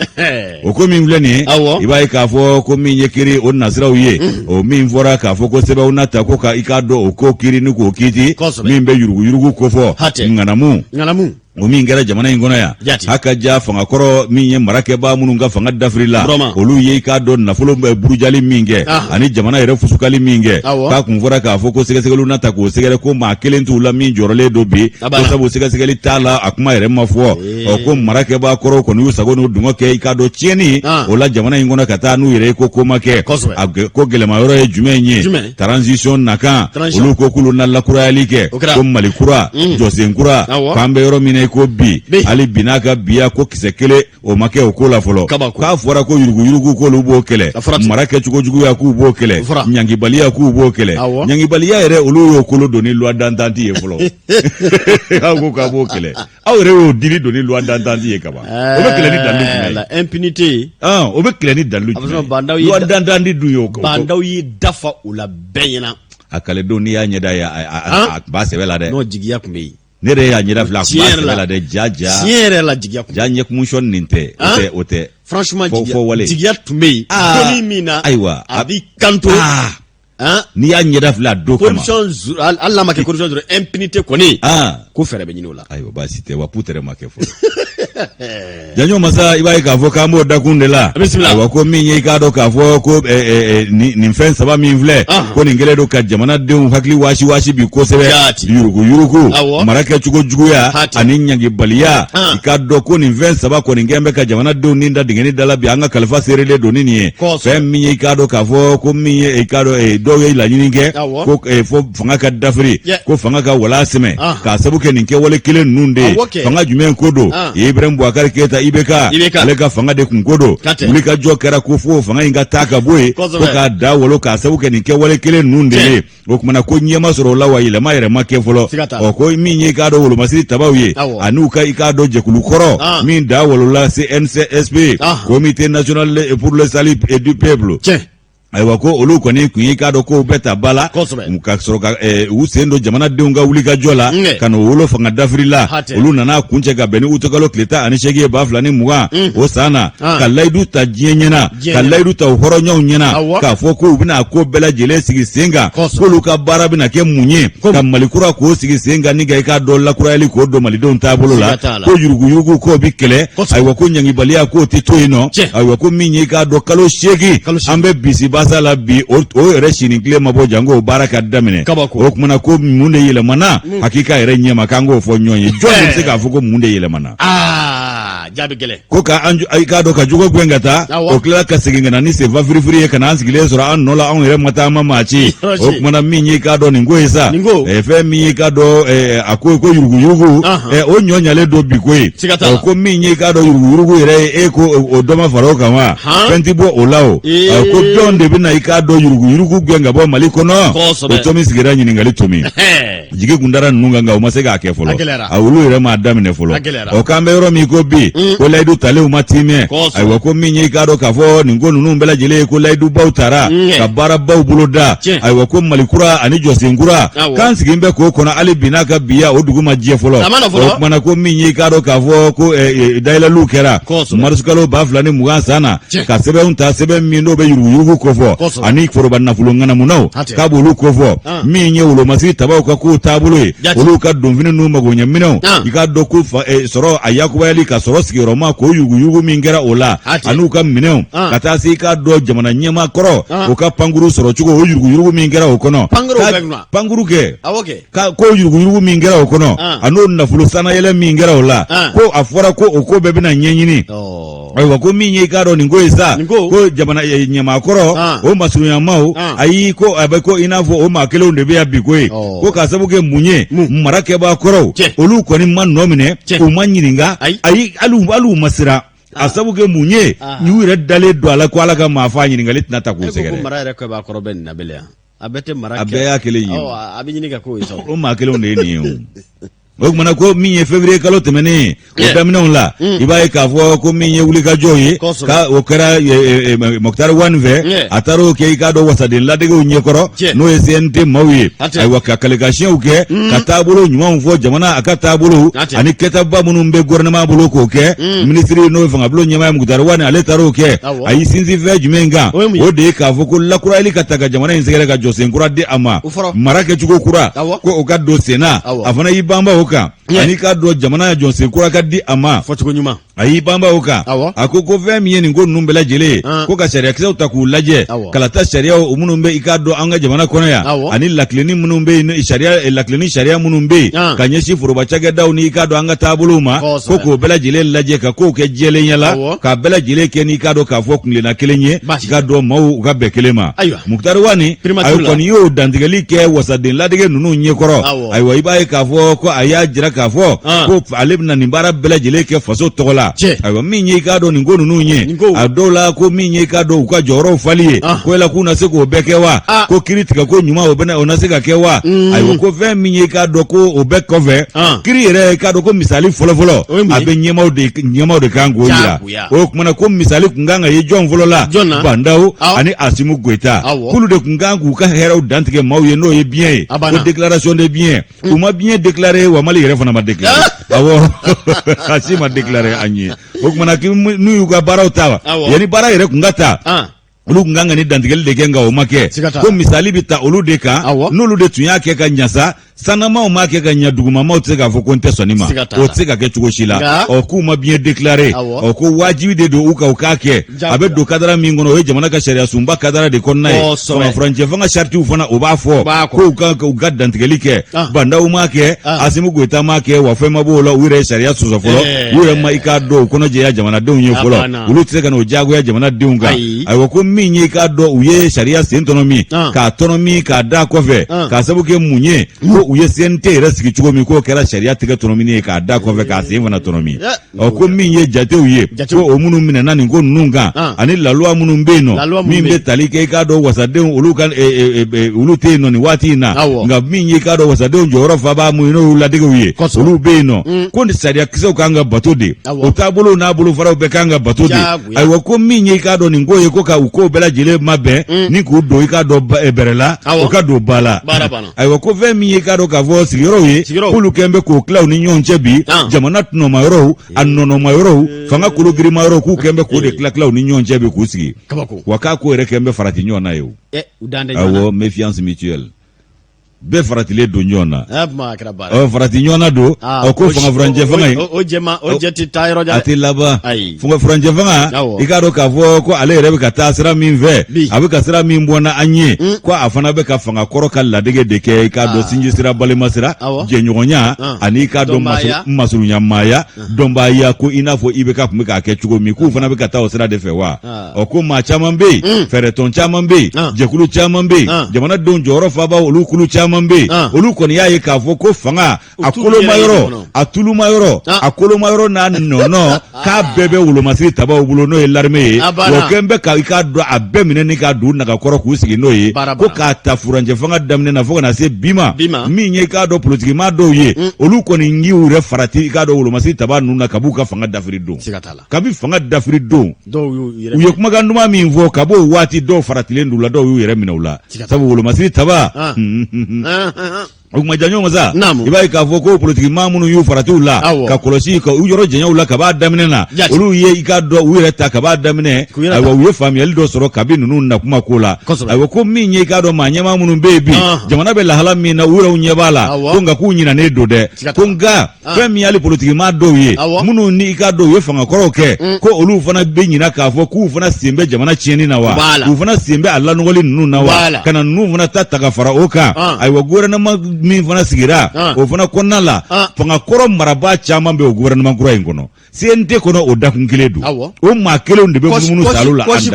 o ko min filɛ nin ye i b'a ye k'a fɔ ko min ye kiri o nasiraw ye o min fɔra k'a fɔ ko sɛbɛnw na ta ko i k'a dɔn o ko kiri ni k'o kiiti min bɛ yuruguyurugu ko fɔ ŋanamu o min kɛra jamana in kɔnɔ yan haka ja fangakɔrɔ min ye marakɛbaa minnu ka fanga dafirila olu ye i k'a dɔn nafolo burujali min kɛ ani jamana yɛrɛ fusukali min kɛ k'a kun fɔra k'a fɔ ko sɛgɛsɛgɛliw na ta k'o sɛgɛrɛ ko maa kelen t'u la min jɔrɔlen don bi ko sabu sɛgɛsɛgɛli t'a la a kuma yɛrɛ ma fɔ ko marakɛbaa kɔrɔ kɔni y'u sago n'u dungɔ kɛ i k'a dɔn tiɲɛni o la jamana in kɔnɔ ka taa n'u yɛrɛ ye ko ma kɛ ko gɛlɛma yɔrɔ ye jumɛn ye transition nakan olu ko k'olu na lakurayali kɛ ko mali kura jɔsen kura k'an bɛ yɔrɔ min ko bi hali bi n'a ka biya ko kisɛ kelen o ma kɛ o ko la fɔlɔ k'a fɔra ko yuruguyurugu k'olu b'o kɛlɛ mara kɛcogo juguya k'u b'o kɛlɛ ɲangibaliya k'u b'o kɛlɛ ɲangibaliya yɛrɛ olu y'o kolo don ni loi d'entente ye fɔlɔ aw ko k'a b'o kɛlɛ aw yɛrɛ y'o dili don ni loi d'entente ye kaban o bɛ kɛlɛ ni dalu jumɛn la impunité o bɛ kɛlɛ ni dalu jumɛn loi d'entente dun y'o bandaw y'i dafa o la bɛɛ ɲɛna a kɛlɛdenw n'i y'a ɲɛda ye a b'a sɛbɛ la dɛ n'o jigiya tun bɛ yen ne yɛrɛ y'a ɲɛda fila kuma sɛbɛ la dɛ ja tiɲɛ yɛrɛ la jigiya kun ja ɲɛkumusɔn nin tɛ o tɛ franchement jigiya tun bɛ yen doni min na ayiwa a b'i kanto n'i y'a ɲɛda fila don kama hali n'a ma kɛ corruption dɔrɔn impunité kɔni ko fɛɛrɛ bɛ ɲini o la ayiwa baasi tɛ wa putere ma kɛ fɔlɔ janjo masa i b'a ye k'a fɔ k'an b'o dakun de la ayiwa ko min ye i k'a dɔn k'a fɔ ko nin fɛn saba min filɛ ko nin kɛlen don ka jamanadenw hakili waasi bi kosɛbɛ yurugu mara kɛcogo juguya ani ɲangibaliya i k'a dɔn ko nin fɛn saba kɔni kɛn bɛ ka jamanadenw ni da dingɛni da la bi an ka kalifa seerelen don ni nin ye fɛn min ye i k'a dɔn k'a fɔ ko min ye i k'a dɔn dɔw ye laɲini kɛ ko fo fanga ka dafiri ko fanga ka wala sɛmɛ k'a sabu kɛ nin kɛwale kelen ninnu de ye fanga jumɛn ko don Ibrahim Boubacar Keita IBK ale ka fanga de kun ko don wuli ka jɔ kɛra ko fo fanga in ka taa ka bɔ yen ko k'a da wolo k'a sabu kɛ nin kɛwale kelen ninnu de ye o kumana ko ɲɛma sɔrɔ o la wa yɛlɛma yɛrɛ ma kɛ fɔlɔ ko min ye i k'a dɔn wolomasiri tabaw ye ani i k'a dɔn jɛkulu kɔrɔ min da wolola CNCSP Comité national pour le salut du peuple ayiwa ko olu kɔni kun ye k'a dɔn ko bɛɛ ta ba la ka sɔrɔ ka u sen don jamanadenw ka wuli ka jɔ la ka n'o wolo fanga dafirila olu nana kun cɛ ka bɛn ni utokalo tile 18 ye 2020 o san na ka layidu ta diɲɛ ɲɛna ka layidu ta hɔrɔnyaw ɲɛna k'a fɔ ko u bɛna ko bɛɛ lajɛlen sigi sen kan k'olu ka baara bɛna kɛ mun ye ka malikura k'o sigi sen kan ni ka i k'a dɔn lakurayali k'o don malidenw taabolo la ko yuruguyurugu k'o bi kɛlɛ ayiwa ko ɲangibaliya k'o tɛ to yen nɔ ayiwa ko min ye i k'a dɔn kalo 8 an bɛ bisiba la bi o yɛrɛ sini tile ma bɔ janko o baara ka daminɛ o kumana ko mun de yɛlɛmana hakika yɛrɛ ɲɛma k'an k'o fɔ ɲɔgɔn ye jɔn de bɛ se k'a fɔ ko mun de yɛlɛmana jaabi gɛlɛn ko i k'a dɔn ka jogo gɛn ka taa o tilala ka segin ka na ni senfa firifiri ye ka na an sigilen sɔrɔ an nɔ la anw yɛrɛ ma taa an ma maa ci o kumana min ye i k'a dɔn nin ko ye sa fɛn min ye i k'a dɔn a ko yuruguyurugu o ɲɔ ɲalen don bi ko ye ko min ye i k'a dɔn yuruguyurugu yɛrɛ ye e ko o dɔ ma fara o kan wa fɛn ti bɔ o la o ko jɔn de bɛna i k'a dɔn yuruguyurugu gɛn ka bɔ Mali kɔnɔ o tomi sigira ɲininkali tomi jigi kun dara ninnu kan nka o ma se k'a kɛ fɔlɔ a olu yɛrɛ m'a daminɛ fɔlɔ o k'an bɛ yɔrɔ min ko bi ko layidu talew ma timɛ ayiwa ko min ye i k'a dɔn k'a fɔ nin ko ninnu bɛɛ lajɛlen ye ko layidu baw taara ka baara baw bolo da ayiwa ko malikura ani jɔsenkura k'an sigin bɛ k'o kɔnɔ hali bi n'a ka biya o dugu ma jɛ fɔlɔ o kumana ko min ye i k'a dɔn k'a fɔ ko dayɛlɛliw kɛra marisukalo 2020 san na ka sɛbɛnw ta sɛbɛn min n'o bɛ yuruguyurugu kofɔ ani foroba nafolo ŋanamunaw k'a b'olu kofɔ min ye wolomasiri tabaw ka kow taabolo ye olu ka donfini n'u magoɲɛminɛw i k'a dɔn ko sɔrɔ a yakubayali ka sɔrɔ sigiyɔrɔma k'o yuguyugu min kɛra o la an'u ka minɛnw ka taa se i k'a dɔn jamana ɲɛma kɔrɔ o ka pankuru sɔrɔ cogo o yuguyugu min kɛra o kɔnɔ pankuru kɛ k'o yuguyugu min kɛra o kɔnɔ a n'o nafolo sanayɛlɛ min kɛra o la ko a fɔra ko o ko bɛɛ bɛna ɲɛɲini ayiwa ko min ye i k'a dɔn nin ko ye sa ko jamana ɲamakɔrɔ o masurunyamaw ayi ko a bɛ ko i n'a fɔ o maa kelenw de bɛ yan bi ko ye ko k'a sabu kɛ mun ye mara kɛbaa kɔrɔw olu kɔni ma nɔ minɛ u ma ɲininka ayi hali ma siran a sabu kɛ mun ye y'u yɛrɛ dalen don a la ko ala ka maa fɔ a ɲininkali tɛna ta k'u sɛgɛrɛ mara yɛrɛ kɛbaa kɔrɔ bɛ nin na bɛlɛ yan a bɛɛ tɛ mara kɛ a bɛɛ y'a kelen ye a bɛ ɲini ka k'o ye sa o maa kelenw de ye nin ye o o kumana ko min ye février kalo tɛmɛnen o daminɛw la i b'a ye k'a fɔ ko min ye wulikajɔw ye ka o kɛra Mokhtar Wane fɛ a taara o kɛ i k'a dɔn wasaden ladegew ɲɛkɔrɔ n'o ye CNT maaw ye ayiwa ka kalikasiyɛnw kɛ ka taabolo ɲumanw fɔ jamana a ka taabolo ani kɛtaba minnu bɛ gouvernement bolo k'o kɛ ministre n'o ye fangabolo ɲɛmaa Mokhtar Wane ale taara o kɛ a y'i sinsin fɛn jumɛn kan o de ye k'a fɔ ko lakurayali ka ta ka jamana in sɛgɛrɛ ka jɔ sen kura di a ma mara kɛcogo kura ko o ka don sen na a fana y'i banba o kan ani k'a dɔn jamana jɔ sen kura ka di a ma fɔcogo ɲuman a y'i banba o kan a ko fɛn min ye nin ko ninnu bɛɛ lajɛlen ko ka sariyakisɛw ta k'u lajɛ kalata sariyaw minnu bɛ i k'a dɔn an ka jamana kɔnɔ yan ani lakilenni minnu bɛ yen lakilenni sariya minnu bɛ yen ka ɲɛsin foroba cakɛdaw ni i k'a dɔn an ka taabolow ma ko k'o bɛɛ lajɛlen lajɛ ka kow kɛ jɛlenya la k'a bɛɛ lajɛlen kɛ n'i k'a dɔn k'a fɔ kungilenna kelen ye i k'a dɔn maaw u ka bɛn kelen ma Mokhtar Wane a kɔni y'o dantigɛli kɛ wasaden ladege ninnu ɲɛkɔrɔ ayiwa i b'a ye k'a fɔ ko a y'a jira k'a fɔ ko ale bɛna nin baara bɛɛ lajɛlen kɛ faso tɔgɔ la ayiwa min ye i k'a dɔn nin ko ninnu ye a dɔw la ko min ye i k'a dɔn u ka jɔyɔrɔw fali ye ko yala k'u na se k'o bɛɛ kɛ wa ko kiiri tigɛ ko ɲuman o na se ka kɛ wa ayiwa ko fɛn min ye i k'a dɔn ko o bɛɛ kɔfɛ kiiri yɛrɛ i k'a dɔn ko misali fɔlɔfɔlɔ a bɛ ɲɛmaw de kan k'o yira o kumana ko misali kun kan ka ye jɔn fɔlɔ la Bandaw ani Asimu Goyita k'olu de kun kan k'u ka hɛrɛw dantigɛ maaw ye n'o ye biɲɛ ye ko déclaration de biɲɛ u ma biɲɛ déclaré wa Mali yɛrɛ fana ma déclaré awɔ Asi ma déclaré an ye o kumana n'u y'u ka baaraw ta yanni baara yɛrɛ kun ka ta olu kun kan ka ni dantigɛli de kɛ nka o ma kɛ ko misali bɛ ta olu de kan n'olu de tun y'a kɛ ka ɲasa sanamaw m'a kɛ ka ɲa dugumamaw tɛ se k'a fɔ ko n tɛ sɔn nin ma o tɛ se ka kɛ cogo si la k'u ma biɲɛ déclaré ko wajibi de don u ka u k'a kɛ a bɛ don kadara min kɔnɔ o ye jamana ka sariya sunba kadara de kɔnɔna ye furancɛ fanga saritiw fana o b'a fɔ ko u ka dantigɛli kɛ Bandaw m'a kɛ Asimu Goyita m'a kɛ wa fɛn ma b'o la u yɛrɛ ye sariya sɔsɔ fɔlɔ u yɛrɛ ma i k'a dɔn u kɔnɔ jɛya jamanadenw ye fɔlɔ olu tɛ se ka n'o diyagoya jamanadenw kan ayiwa ko min ye i k'a dɔn u ye sariya sen tɔnɔ min k'a tɔnɔ min k'a da kɔfɛ k'a sabu kɛ mun ye ko u ye CNT yɛrɛ sigi cogo min k'o kɛra sariya tigɛ tɔnɔ min ye k'a da kɔfɛ k'a sen fana tɔnɔ min ko min ye jatew ye ko o minnu minɛna nin ko ninnu kan ani laluwa minnu bɛ yen nɔ min bɛ tali kɛ i k'a dɔn wasadenw olu tɛ yen nɔ nin waati in na nka min ye i k'a dɔn wasadenw jɔyɔrɔ fa b'a mun ye n'o ladegew ye olu bɛ yen nɔ ko ni sariya kisɛw kan ka bato de o taabolo n'a bolofaraw bɛɛ kan ka bato de ayiwa ko min ye i k'a dɔn nin ko ye ko ka u ko bɛɛ lajɛlen mabɛn ni k'u don i k'a dɔn bɛrɛ la o ka don ba la ayiwa ko fɛn min ye i k'a dɔn k'a fɔ sigiyɔrɔw ye k'olu kɛn bɛ k'o tilaw ni ɲɔgɔn cɛ bi jamana tunɔma yɔrɔw a nɔnɔma yɔrɔw fanga kolo girima yɔrɔw k'u kɛn bɛ k'o de tilaw ni ɲɔgɔn cɛ bi k'u sigi wa k'a ko yɛrɛ kɛn bɛ farati ɲɔgɔn na ye o awɔ méfiance mutuelle bɛɛ faratilen don ɲɔgɔn na farati ɲɔgɔn na don ko fanga furancɛ fanga ye o jɛ tɛ taa yɔrɔ jan a tɛ laban fanga furancɛ fanga i k'a dɔn k'a fɔ ko ale yɛrɛ bɛ ka taa sira min fɛ a bɛ ka sira min bɔ na an ye ko a fana bɛ ka fanga kɔrɔ ka ladege de kɛ i k'a dɔn sinji sira balima sira jɛɲɔgɔnya ani i k'a dɔn masurunyamaya dɔnbaya ko i n'a fɔ i bɛ ka kun bɛ k'a kɛ cogo min k'u fana bɛ ka taa o sira de fɛ wa ko maa caman bɛ yen fɛɛrɛtɔn caman bɛ yen jɛkulu caman bɛ yen jamanadenw jɔyɔrɔ faaba olu kulu caman bɛ olu kɔni y'a ye k'a fɔ ko fanga a kolomayɔrɔ a tulumayɔrɔ a kolomayɔrɔ n'a nɔnɔ k'a bɛɛ bɛ wolomasiri tabaw bolo n'o ye l'armée ye o kɛn bɛ ka i k'a dɔn a bɛɛ minɛ ni k'a don nagakɔrɔ k'u sigi n'o ye ko k'a ta furancɛ fanga daminɛ na fo ka na se bi ma min ye i k'a dɔn politikima dɔw ye olu kɔni y'u yɛrɛ farati i k'a dɔn wolomasiri taba ninnu na kab'u ka fanga dafiri don kabi fanga dafiri don u ye kumakan duman min fɔ kab'o waati dɔw faratilen d'u la dɔw y'u yɛrɛ minɛ u la sabu wolomasiri taba o kuma janɲɔgɔn sa i b'a ye k'a fɔ ko politiki maa minnu y'u faratiw la ka kɔlɔsi ka u yɔrɔ janyaw la kab'a daminɛ na olu ye i ka dɔn u yɛrɛ ta kab'a daminɛ ayiwa u ye faamuyali dɔ sɔrɔ kabi ninnu na kuma ko la ayiwa ko min ye i ka dɔn maa ɲɛmaa minnu bɛ yen bi jamana bɛ lahala min na u yɛrɛw ɲɛ b'a la ko nka k'u ɲinɛnen don dɛ ko nka fɛn min y'ale politiki maa dɔw ye minnu ni i ka dɔn u ye fangakɔrɔw kɛ ko olu fana bɛ ɲina k'a fɔ k'u fana sen bɛ jamana tiɲɛni na wa u fana sen bɛ a lanɔgɔli ninnu na wa ka na ninnu fana ta ka fara o kan ayiwa gouvernement min fana sigira o fana kɔnɔna la fanga kɔrɔ marabaa caman bɛ o gouvernement kura in kɔnɔ CNT kɔnɔ o dakun kelen don o maa kelenw de bɛ munumunu salo la kɔsi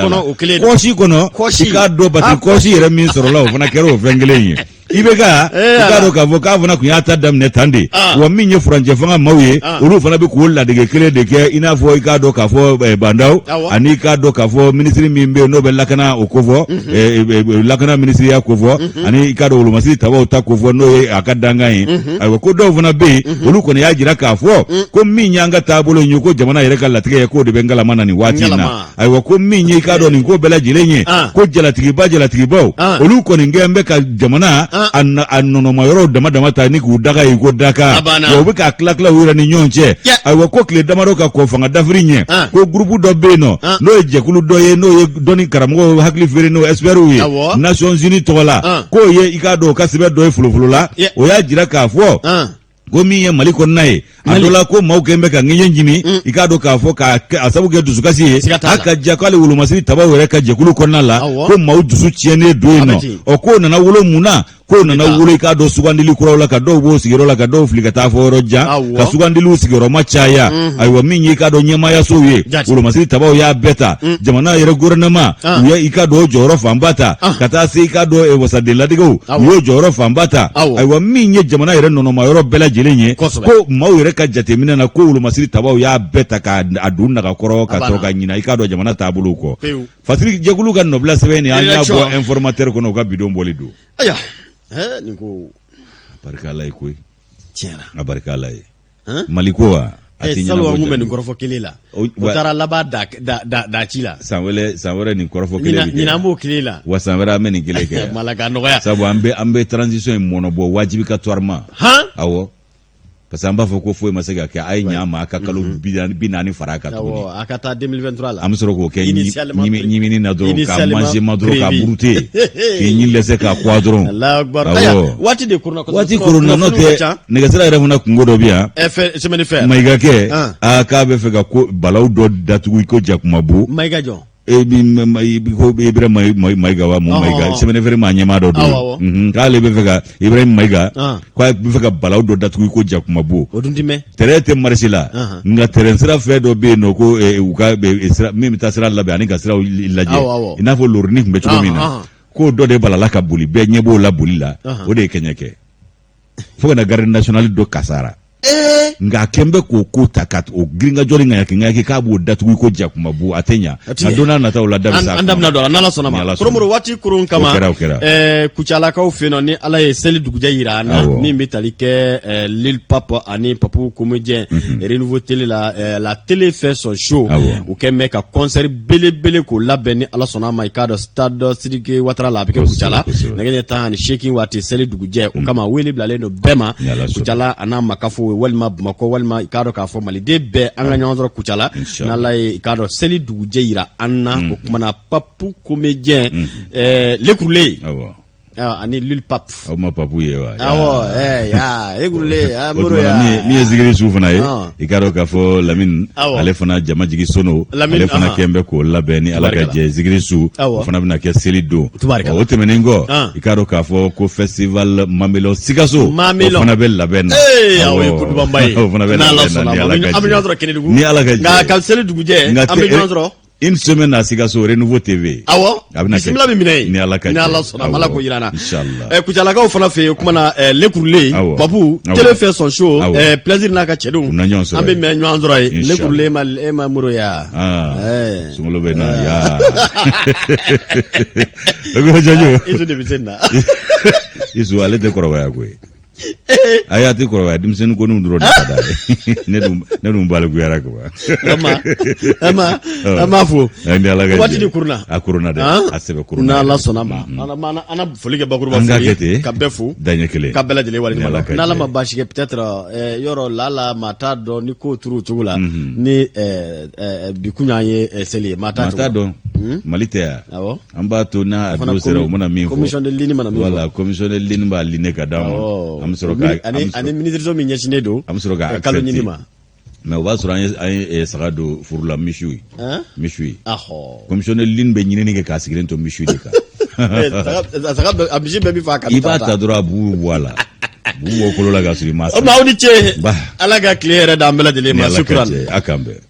kɔnɔ i k'a dɔn bati kɔsi yɛrɛ min sɔrɔla o fana kɛra o fɛn kelen ye ibeka ikado ka fo ka fana kun ya ta damne tande wa min ye furanje fanga mawye olu fana be ko la de kele de ke ina fo ikado ka fo bandaw ani ikado ka fo ministry min be no be lakana o ko fo lakana ministry ya ko fo ani ikado olu masiri tabaw ta ko fo no ye akadanga yi ay ko do fana be olu ko ya jira ka fo ko min nyanga tabolo nyuko jamana yere ka latige ko de bengala mana ni wati na ay ko min ye ikado ni ko bela jilenye ko jalatigi baw olu ko ni ngembe ka jamana annono mayoro dama ta ni ku daga yi ko daka o be ka klakla wura ni nyonche ay ko kle damaro ka ko fanga dafrinye ko groupe do beno no je kulu do ye no ye doni karamo hakli fere no esperu ye Nations Unies tola ko ye ikado ka sibe do fulufulula o ya jira ka fo ko mi ye Mali ko nae adola ko maw kembe ka ngenye njimi ikado ka fo ka asabu ke dusu kasi aka jakale wulu masiri tabaw were ka jekulu ko nala ko maw dusu chiene doino o ko nana wulo muna ko nana wulo ikado sugandili kurawla ka do bo sigiro la ka do flika ta fo roja ka sugandili sigiro machaya aywa minyi ikado nyema ya soye wulu masiri tabaw ya beta jamana yere gouvernement ya ikado joro fambata kata se ikado e wasadela digo yo joro fambata aywa minyi jamana yere nono mayoro bela jelenye ko maw yere ka jatemina na ko wulu masiri tabaw ya beta ka adunna ka koro ka toka nyina ikado jamana tabulu ko fasiri jegulu kan nobla sebeni anya bo informateur ko no ka bidon bolido aya niko barkalay koy tiena barkalay malikowa salwa ngume ni korofo kelela utara laba da chila sanwele ni korofo kelela ni nambo kelela wa sanwele ameni keleke malaka noya sabu ambe transition monobo wajibikatoirement awo parce amba foko fo masega ke ay nyama aka kalo binani faraka to akata 2023 la amsoro ko ke nyimi ni nadro ka manger madro ka burute ke nyi lese ka quadron Allah akbar wati de kurna ko wati kurna note negasira refuna kungodo bia semaine faire maiga ke aka be fega ko balaw do datugu ko jakumabu maiga jo Ibrahim Maiga wa Maiga semene vere manyama do kale be fega Ibrahim Maiga kwa be fega balaw do datu ko jakumabu odundime terete marsila nga terensira fe do be no ko uka be isra mimi tasira labe ani ga sira ilaje ina fo lorni mbe chomina ko do de balala ka buli be nyebo la bulila o de kenyeke fo na garde national do kasara nga kembe ko takat o gringa jori nga yake ka bu datu ko jakuma bu atenya na dona na tawla dabisa andam na do nala sonama kurumuru wati kurun kama kuchala ka ofeno ni ala ye seli duguja irana ni metalike lil papa ani papu comédien renouveau télé la télé fait son show o kembe ka concert bele ko labeni ala sonama ikado stade sidike watra la bike kuchala ngene tan shaking wati seli duguja o kama wele blale no bema kuchala ana makafu walma mako walma ikado ka fo mali de be anga nyondro kuchala na lay ikado seli duguje ira anna ko mana papu comédien lekurle ani lil pap ma papu yewa ya lekurle amuro ya mi zigiri sufana ikado ka fo Lamine ale fana jama jigi sono ale fana kembe ko labeni ala ka je zigiri su fana bina ke seli do o temenengo ikado ka fo ko festival Mamelo Sikaso fana be laben kudu bambaye fana be laben ami nyondro kenedugu ni ala ka nga kal seli duguje ami nyondro une semaine à Sikaso Renouveau TV bismillah bimine ni ala ka ni ala sona mala ko yirana inshallah kuchala ka fana fe kuma na lekurle babu télé fait son show plaisir na ka chedu ambe me nyandro lekurle ma muro ya sungolo be na ya ko jojo izo de bitena izo ale de koroba ya kwe ayati koroba dimsen ko nundro de kada ne dum bal gu yara ko ama fu wati di kurna akuruna de asebe kuruna na la sonama ana folige bakuru ba fu ka befu danyekele ka bela dele wali na la mabashi peut-être yoro lala mata do ni ko turu tugula ni bikunya ye seli mata do malitea amba to na adosera mona mi commission de ligne mana mi wala commission de ligne ba ligne ka damo amsoroka ani ministre zo mi nyashine do amsoroka kalo nyinima mais wa sura ay sagado furla mishui commission de ligne be nyine ke ka sigren to mishui de ka sagado amji be mi fa ka ibata dura bu wala bu ko la ga suri masa ma oni che ala ga clear da ambela de le ma shukran akambe